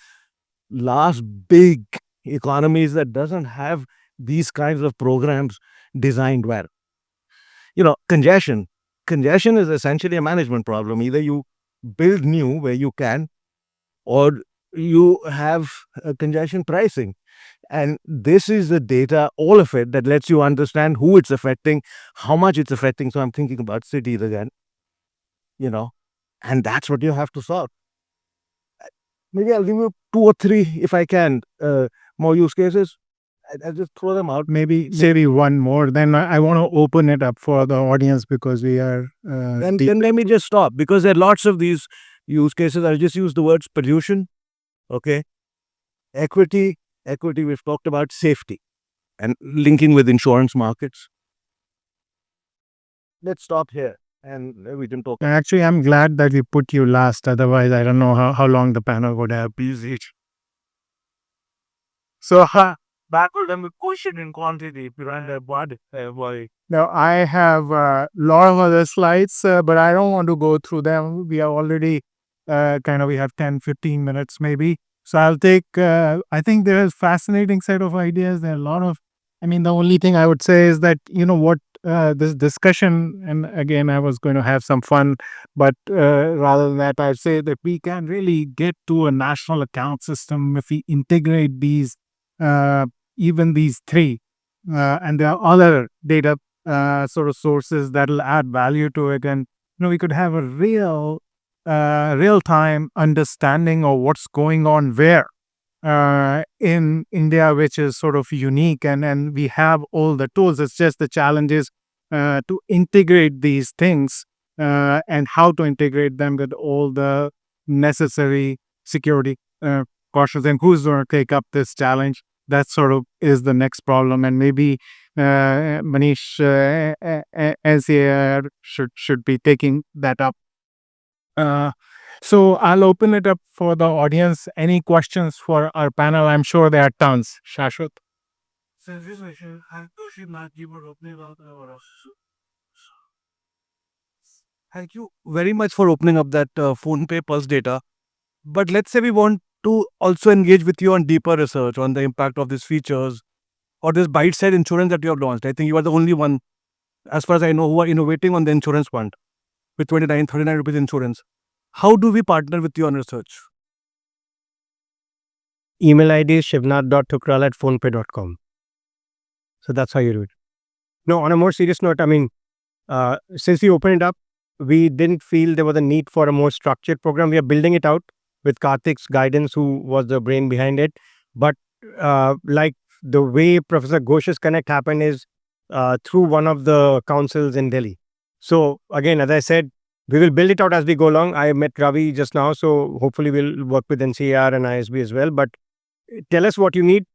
last big economies that doesn't have these kinds of programs designed well. Congestion. Congestion is essentially a management problem. Either you build new where you can, or you have congestion pricing. And this is the data, all of it, that lets you understand who it's affecting, how much it's affecting. So I'm thinking about cities again, and that's what you have to solve. Maybe I'll give you 2 or 3, if I can, more use cases. I'll just throw them out. Maybe one more. Then I want to open it up for the audience because we are. Then let me just stop, because there are lots of these use cases. I'll just use the words pollution, okay, equity, we've talked about, safety, and linking with insurance markets. Let's stop here and we can talk. Actually, I'm glad that we put you last. Otherwise, I don't know how long the panel would have been each. So, backward and question in quantity behind the body. now I have a lot of other slides, but I don't want to go through them. We are already we have 10-15 minutes maybe. So I'll take, I think there is fascinating set of ideas. There are a lot of, the only thing I would say is that, what this discussion, and again, I was going to have some fun, but rather than that, I'd say that we can really get to a national account system if we integrate these, even these 3. And there are other data sort of sources that will add value to it. And, we could have a real-time understanding of what's going on where in India, which is sort of unique. And we have all the tools. It's just the challenge is to integrate these things and how to integrate them with all the necessary security cautions. And who's going to take up this challenge? That sort of is the next problem. And maybe Manish, NCAR should be taking that up. So I'll open it up for the audience. Any questions for our panel? I'm sure there are tons. Shashwat? Thank you very much for opening up that phone pay pulse data. But let's say we want to also engage with you on deeper research on the impact of these features or this bite-sized insurance that you have launched. I think you are the only one, as far as I know, who are innovating on the insurance fund with 39 rupees insurance. How do we partner with you on research? Email ID is shivnath.thukral@phonepay.com. So that's how you do it. No, on a more serious note, since we opened it up, we didn't feel there was a need for a more structured program. We are building it out with Karthik's guidance, who was the brain behind it. But like the way Professor Ghosh's Connect happened is through one of the councils in Delhi. So again, as I said, we will build it out as we go along. I met Ravi just now, so hopefully we'll work with NCAR and ISB as well. But tell us what you need.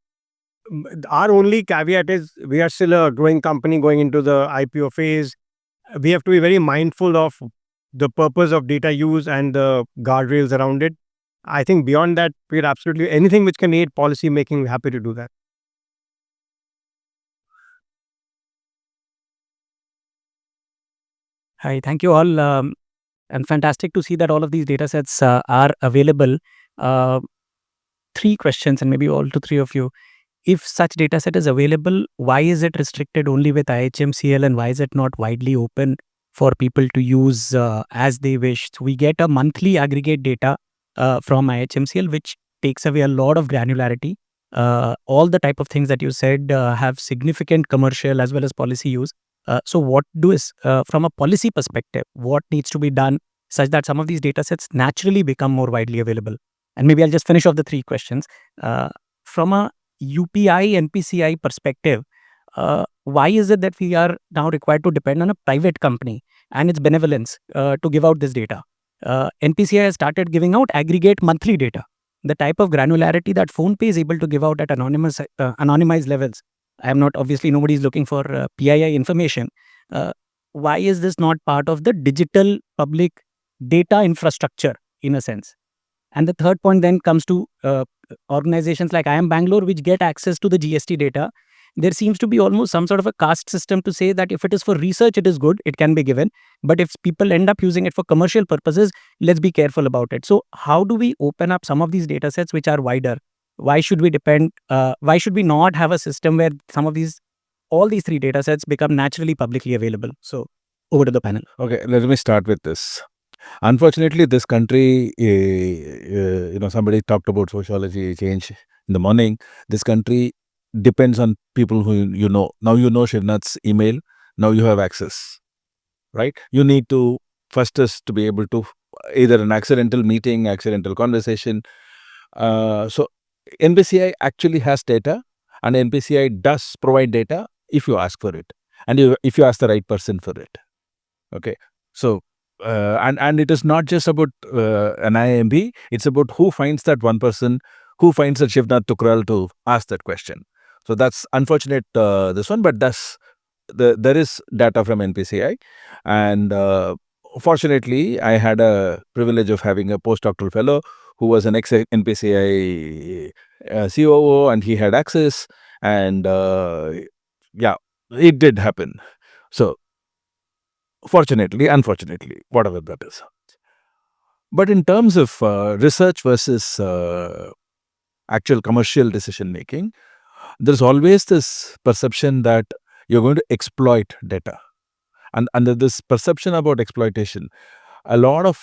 Our only caveat is we are still a growing company going into the IPO phase. We have to be very mindful of the purpose of data use and the guardrails around it. I think beyond that, we're absolutely anything which can aid policy making, we're happy to do that. Hi, thank you all. And fantastic to see that all of these data sets are available. 3 questions, and maybe all to 3 of you. If such data set is available, why is it restricted only with IHMCL, and why is it not widely open for people to use as they wish? So we get a monthly aggregate data from IHMCL, which takes away a lot of granularity. All the type of things that you said have significant commercial as well as policy use. So what from a policy perspective, what needs to be done such that some of these data sets naturally become more widely available? And maybe I'll just finish off the 3 questions. From a UPI, NPCI perspective, Why is it that we are now required to depend on a private company and its benevolence to give out this data? NPCI has started giving out aggregate monthly data. The type of granularity that PhonePe is able to give out at anonymized levels. I am not, obviously, nobody is looking for PII information. Why is this not part of the digital public data infrastructure in a sense? And the third point then comes to organizations like IIM Bangalore, which get access to the GST data. There seems to be almost some sort of a caste system to say that if it is for research, it is good, it can be given. But if people end up using it for commercial purposes, let's be careful about it. So how do we open up some of these data sets which are wider? Why should we why should we not have a system where all these three data sets become naturally publicly available? So over to the panel. Okay, let me start with this. Unfortunately, this country, somebody talked about sociology change in the morning. This country depends on people who you know. Now you know Shivnath's email. Now you have access, right? You need to first is to be able to either an accidental meeting, accidental conversation. So NPCI actually has data, and NPCI does provide data if you ask for it, and if you ask the right person for it. Okay, so and it is not just about an IIMB. It's about who finds that one person, who finds that Shivnath Tukral to ask that question. So that's unfortunate, this one, but there is data from NPCI, and fortunately, I had a privilege of having a postdoctoral fellow who was an ex-NPCI COO, and he had access, and yeah, it did happen. So fortunately, unfortunately, whatever that is. But in terms of research versus actual commercial decision making, there's always this perception that you're going to exploit data. And under this perception about exploitation, a lot of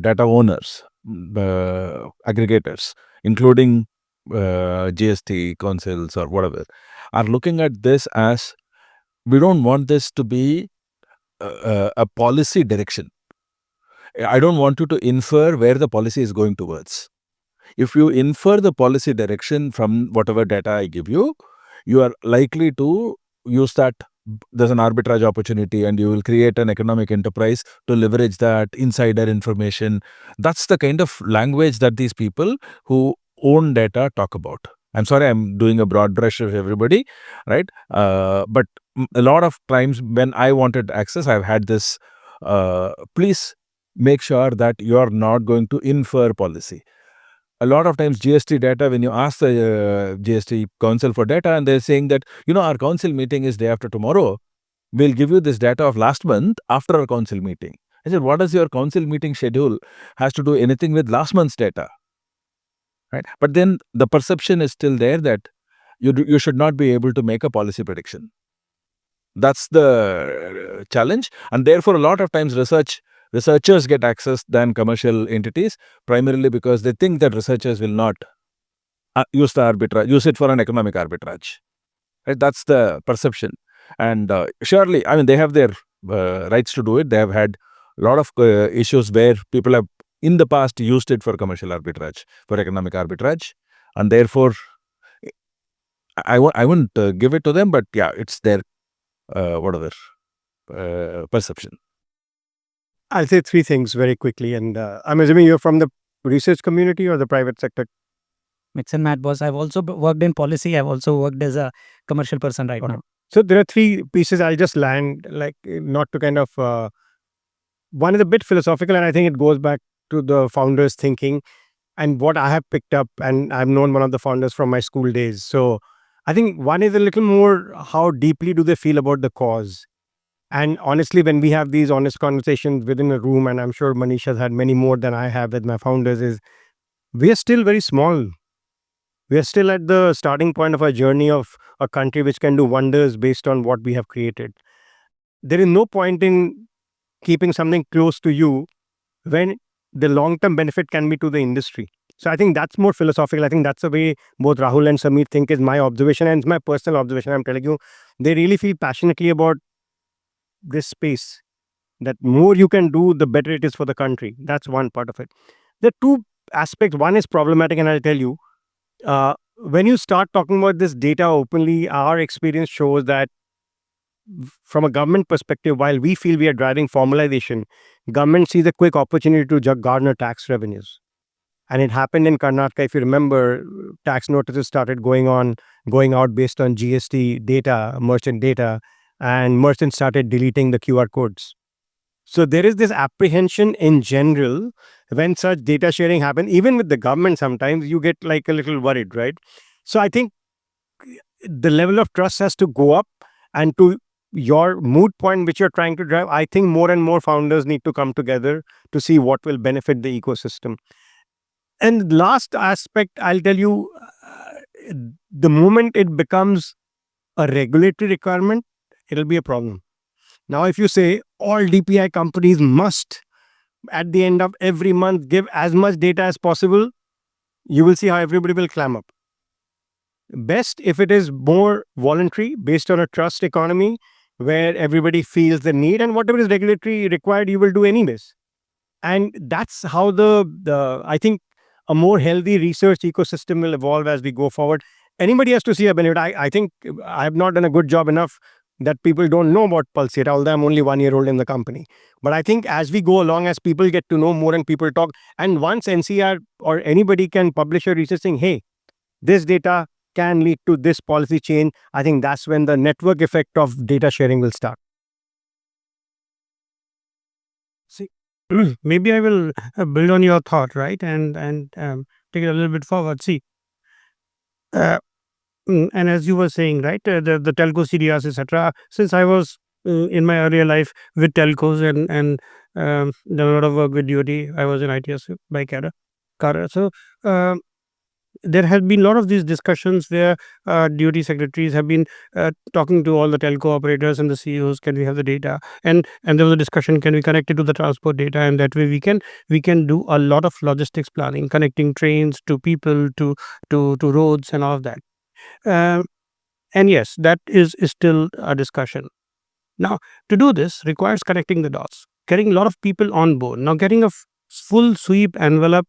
data owners, aggregators, including GST councils or whatever, are looking at this as, we don't want this to be a policy direction. I don't want you to infer where the policy is going towards. If you infer the policy direction from whatever data I give you, you are likely to use that. There's an arbitrage opportunity, and you will create an economic enterprise to leverage that insider information. That's the kind of language that these people who own data talk about. I'm sorry, I'm doing a broad brush of everybody, right? But a lot of times when I wanted access, I've had this, please make sure that you are not going to infer policy. A lot of times GST data, when you ask the GST council for data, and they're saying that, our council meeting is day after tomorrow, we'll give you this data of last month after our council meeting. I said, what does your council meeting schedule has to do anything with last month's data? Right? But then the perception is still there that you should not be able to make a policy prediction. That's the challenge. And therefore, a lot of times researchers get access than commercial entities, primarily because they think that researchers will not use it for an economic arbitrage. Right? That's the perception. And surely, I mean, they have their rights to do it. They have had a lot of issues where people have in the past used it for commercial arbitrage, for economic arbitrage. And therefore, I wouldn't give it to them, but yeah, it's their perception. I'll say three things very quickly, and I'm assuming you're from the research community or the private sector. Mix and match, boss. I've also worked in policy. I've also worked as a commercial person right now. So there are three pieces I'll just land, like not to kind of, one is a bit philosophical, and I think it goes back to the founders' thinking and what I have picked up, and I've known one of the founders from my school days. So I think one is a little more, how deeply do they feel about the cause? And honestly, when we have these honest conversations within a room, and I'm sure Manish has had many more than I have with my founders, is we are still very small. We are still at the starting point of a journey of a country which can do wonders based on what we have created. There is no point in keeping something close to you when the long-term benefit can be to the industry. So I think that's more philosophical. I think that's the way both Rahul and Sameer think, is my observation, and it's my personal observation. I'm telling you, they really feel passionately about this space, that more you can do, the better it is for the country. That's one part of it. There are two aspects. One is problematic, and I'll tell you, when you start talking about this data openly, our experience shows that from a government perspective, while we feel we are driving formalization, government sees a quick opportunity to garner tax revenues. And it happened in Karnataka. If you remember, tax notices started going out based on GST data, merchant data, and merchants started deleting the QR codes. So there is this apprehension in general when such data sharing happen, even with the government, sometimes you get like a little worried, right? So I think the level of trust has to go up. And to your mood point, which you're trying to drive, I think more and more founders need to come together to see what will benefit the ecosystem. And last aspect, I'll tell you, the moment it becomes a regulatory requirement, it'll be a problem. Now, if you say all DPI companies must, at the end of every month, give as much data as possible, you will see how everybody will clam up. Best if it is more voluntary, based on a trust economy, where everybody feels the need, and whatever is regulatory required, you will do anyways. And that's how the I think a more healthy research ecosystem will evolve as we go forward. Anybody has to see a benefit. I think I have not done a good job enough that people don't know about Pulse yet, although I'm only 1 year old in the company. But I think as we go along, as people get to know more and people talk, and once NCR or anybody can publish a research saying, hey, this data can lead to this policy change, I think that's when the network effect of data sharing will start. See, maybe I will build on your thought, right, and take it a little bit forward. See, and as you were saying, right, the telco CDRs, etc. Since I was in my earlier life with telcos and done a lot of work with DoD, I was in ITS by Cara. So there has been a lot of these discussions where DoD secretaries have been talking to all the telco operators and the CEOs. Can we have the data? And there was a discussion: can we connect it to the transport data? And that way we can do a lot of logistics planning, connecting trains to people to roads and all of that. And yes, that is still a discussion. Now, to do this requires connecting the dots, getting a lot of people on board. Now, getting a full sweep envelope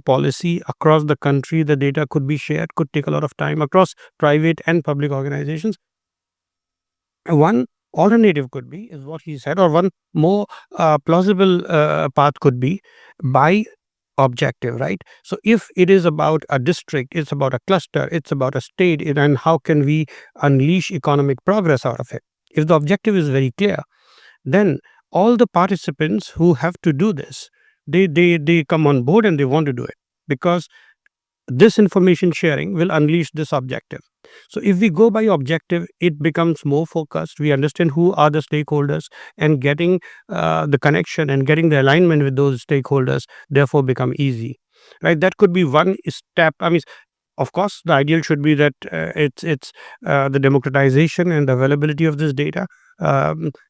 policy across the country, the data could be shared, could take a lot of time across private and public organizations. One alternative could be, is what he said, or one more plausible path could be by objective, right? So if it is about a district, it's about a cluster, it's about a state, and how can we unleash economic progress out of it? If the objective is very clear, then all the participants who have to do this, they come on board and they want to do it, because this information sharing will unleash this objective. So if we go by objective, it becomes more focused. We understand who are the stakeholders, and getting the connection and getting the alignment with those stakeholders therefore become easy, right? That could be one step. I mean, of course, the ideal should be that it's the democratization and the availability of this data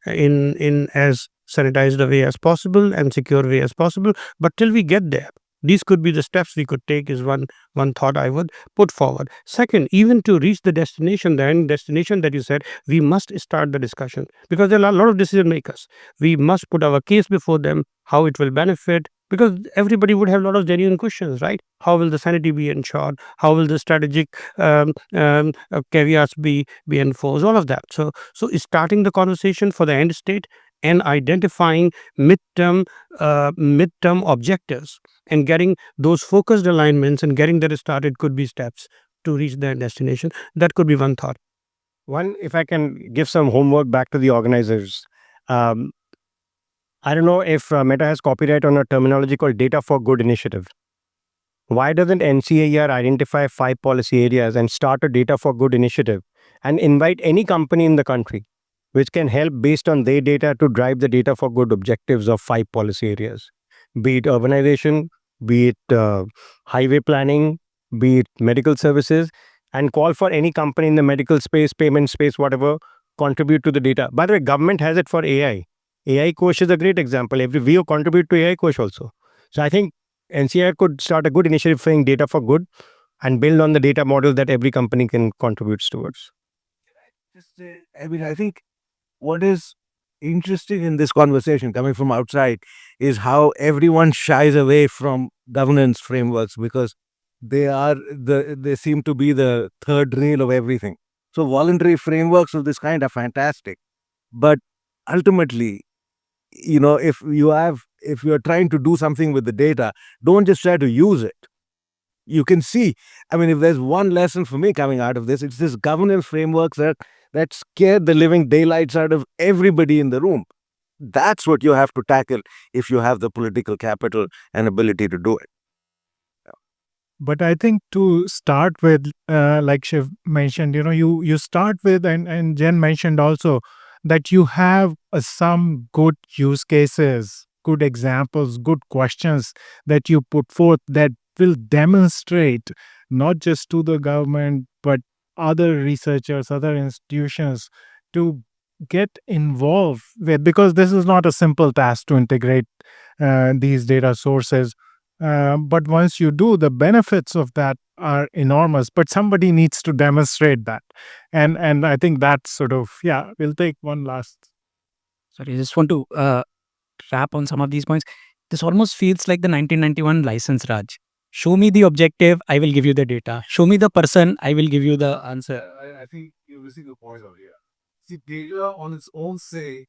in as sanitized a way as possible and secure way as possible. But till we get there, these could be the steps we could take, is one thought I would put forward. Second, even to reach the destination, the end destination that you said, we must start the discussion, because there are a lot of decision makers. We must put our case before them, how it will benefit, because everybody would have a lot of genuine questions, right? How will the sanity be ensured? How will the strategic caveats be enforced? All of that. So starting the conversation for the end state and identifying midterm objectives and getting those focused alignments and getting that started could be steps to reach their destination. That could be one thought. One, if I can give some homework back to the organizers. I don't know if Meta has copyright on a terminology called Data for Good initiative. Why doesn't NCAR identify 5 policy areas and start a Data for Good initiative and invite any company in the country which can help based on their data to drive the Data for Good objectives of 5 policy areas? Be it urbanization, be it highway planning, be it medical services, and call for any company in the medical space, payment space, whatever, contribute to the data. By the way, government has it for AI. AI Kosh is a great example. Every VO contribute to AI Kosh also. So I think NCR could start a good initiative saying Data for Good and build on the data model that every company can contribute towards. I mean, I think what is interesting in this conversation coming from outside is how everyone shies away from governance frameworks, because they seem to be the third rail of everything. So voluntary frameworks of this kind are fantastic. But ultimately, if you're trying to do something with the data, don't just try to use it. You can see, I mean, if there's one lesson for me coming out of this, it's this governance frameworks that scared the living daylights out of everybody in the room. That's what you have to tackle if you have the political capital and ability to do it. But I think to start with, like Shiv mentioned, you start with, and Jen mentioned also, that you have some good use cases, good examples, good questions that you put forth that will demonstrate not just to the government, but other researchers, other institutions to get involved with, because this is not a simple task to integrate these data sources. But once you do, the benefits of that are enormous. But somebody needs to demonstrate that, and I think that's sort of, yeah. We'll take one last. Sorry, I just want to wrap on some of these points. This almost feels like the 1991 license Raj. Show me the objective, I will give you the data. Show me the person, I will give you the answer. I think you're missing the point out here. See, data on its own say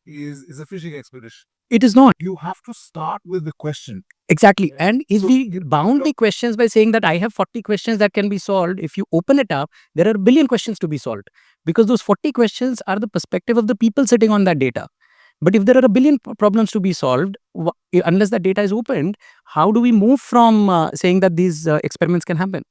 is a fishing expedition. It is not. You have to start with the question. Exactly. And if So, we bound the questions by saying that I have 40 questions that can be solved, if you open it up, there are a billion questions to be solved. Because those 40 questions are the perspective of the people sitting on that data. But if there are a billion problems to be solved, unless that data is opened, how do we move from saying that these experiments can happen?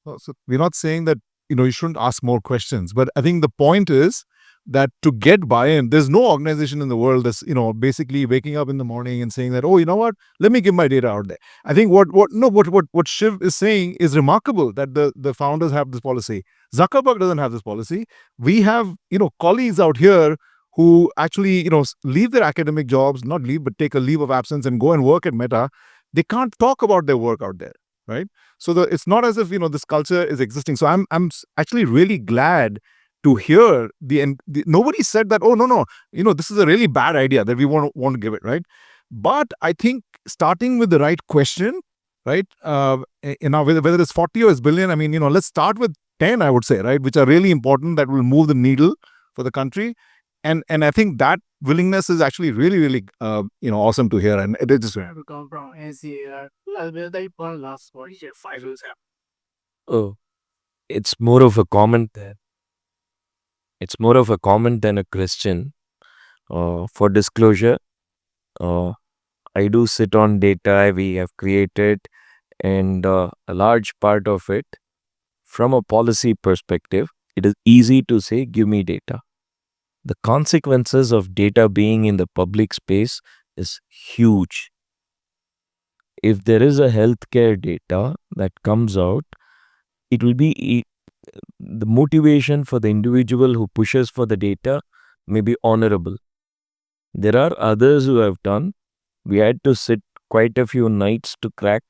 So we're not saying that, you shouldn't ask more questions, but I think the point is that to get buy-in, there's no organization in the world that's, basically waking up in the morning and saying that, oh, you know what, let me give my data out there. I think what Shiv is saying is remarkable, that the founders have this policy. Zuckerberg doesn't have this policy. We have, colleagues out here who actually, leave their academic jobs, not leave, but take a leave of absence and go and work at Meta. They can't talk about their work out there, right? So it's not as if, this culture is existing. So I'm actually really glad to hear nobody said that, oh, no, this is a really bad idea that we want to give it, right? But I think starting with the right question, right? Whether it's 40 or it's billion, I mean, let's start with 10, I would say, right? Which are really important, that will move the needle for the country. And I think that willingness is actually really, really, awesome to hear. And it is just to come from NCAR. One last word here, 5 years. Oh, it's more of a comment there. It's more of a comment than a question. For disclosure, I do sit on data we have created, and a large part of it, from a policy perspective, it is easy to say, give me data. The consequences of data being in the public space is huge. If there is a healthcare data that comes out, it will be the motivation for the individual who pushes for the data may be honorable. There are others who have done. We had to sit quite a few nights to crack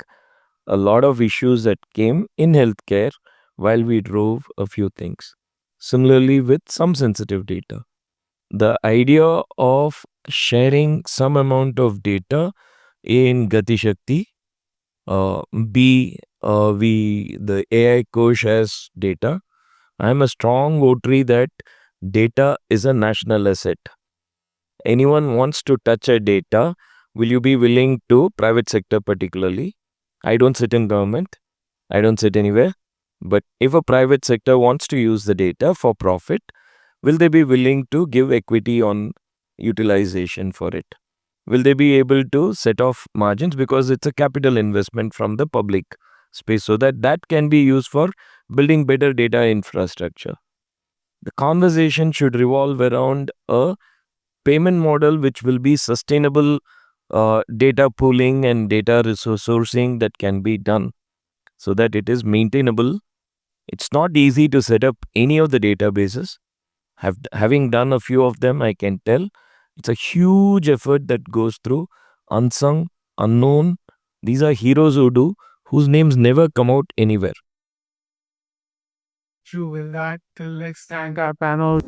a lot of issues that came in healthcare while we drove a few things. Similarly, with some sensitive data, the idea of sharing some amount of data in Gati Shakti, the AI core shares data. I am a strong votary that data is a national asset. Anyone wants to touch a data, will you be willing to, private sector particularly? I don't sit in government. I don't sit anywhere. But if a private sector wants to use the data for profit, will they be willing to give equity on utilization for it? Will they be able to set off margins, because it's a capital investment from the public space, so that can be used for building better data infrastructure? The conversation should revolve around a payment model which will be sustainable, data pooling and data resource sourcing that can be done so that it is maintainable. It's not easy to set up any of the databases. Having done a few of them, I can tell it's a huge effort that goes through, unsung, unknown. These are heroes whose names never come out anywhere. True, with that, let's thank our panel.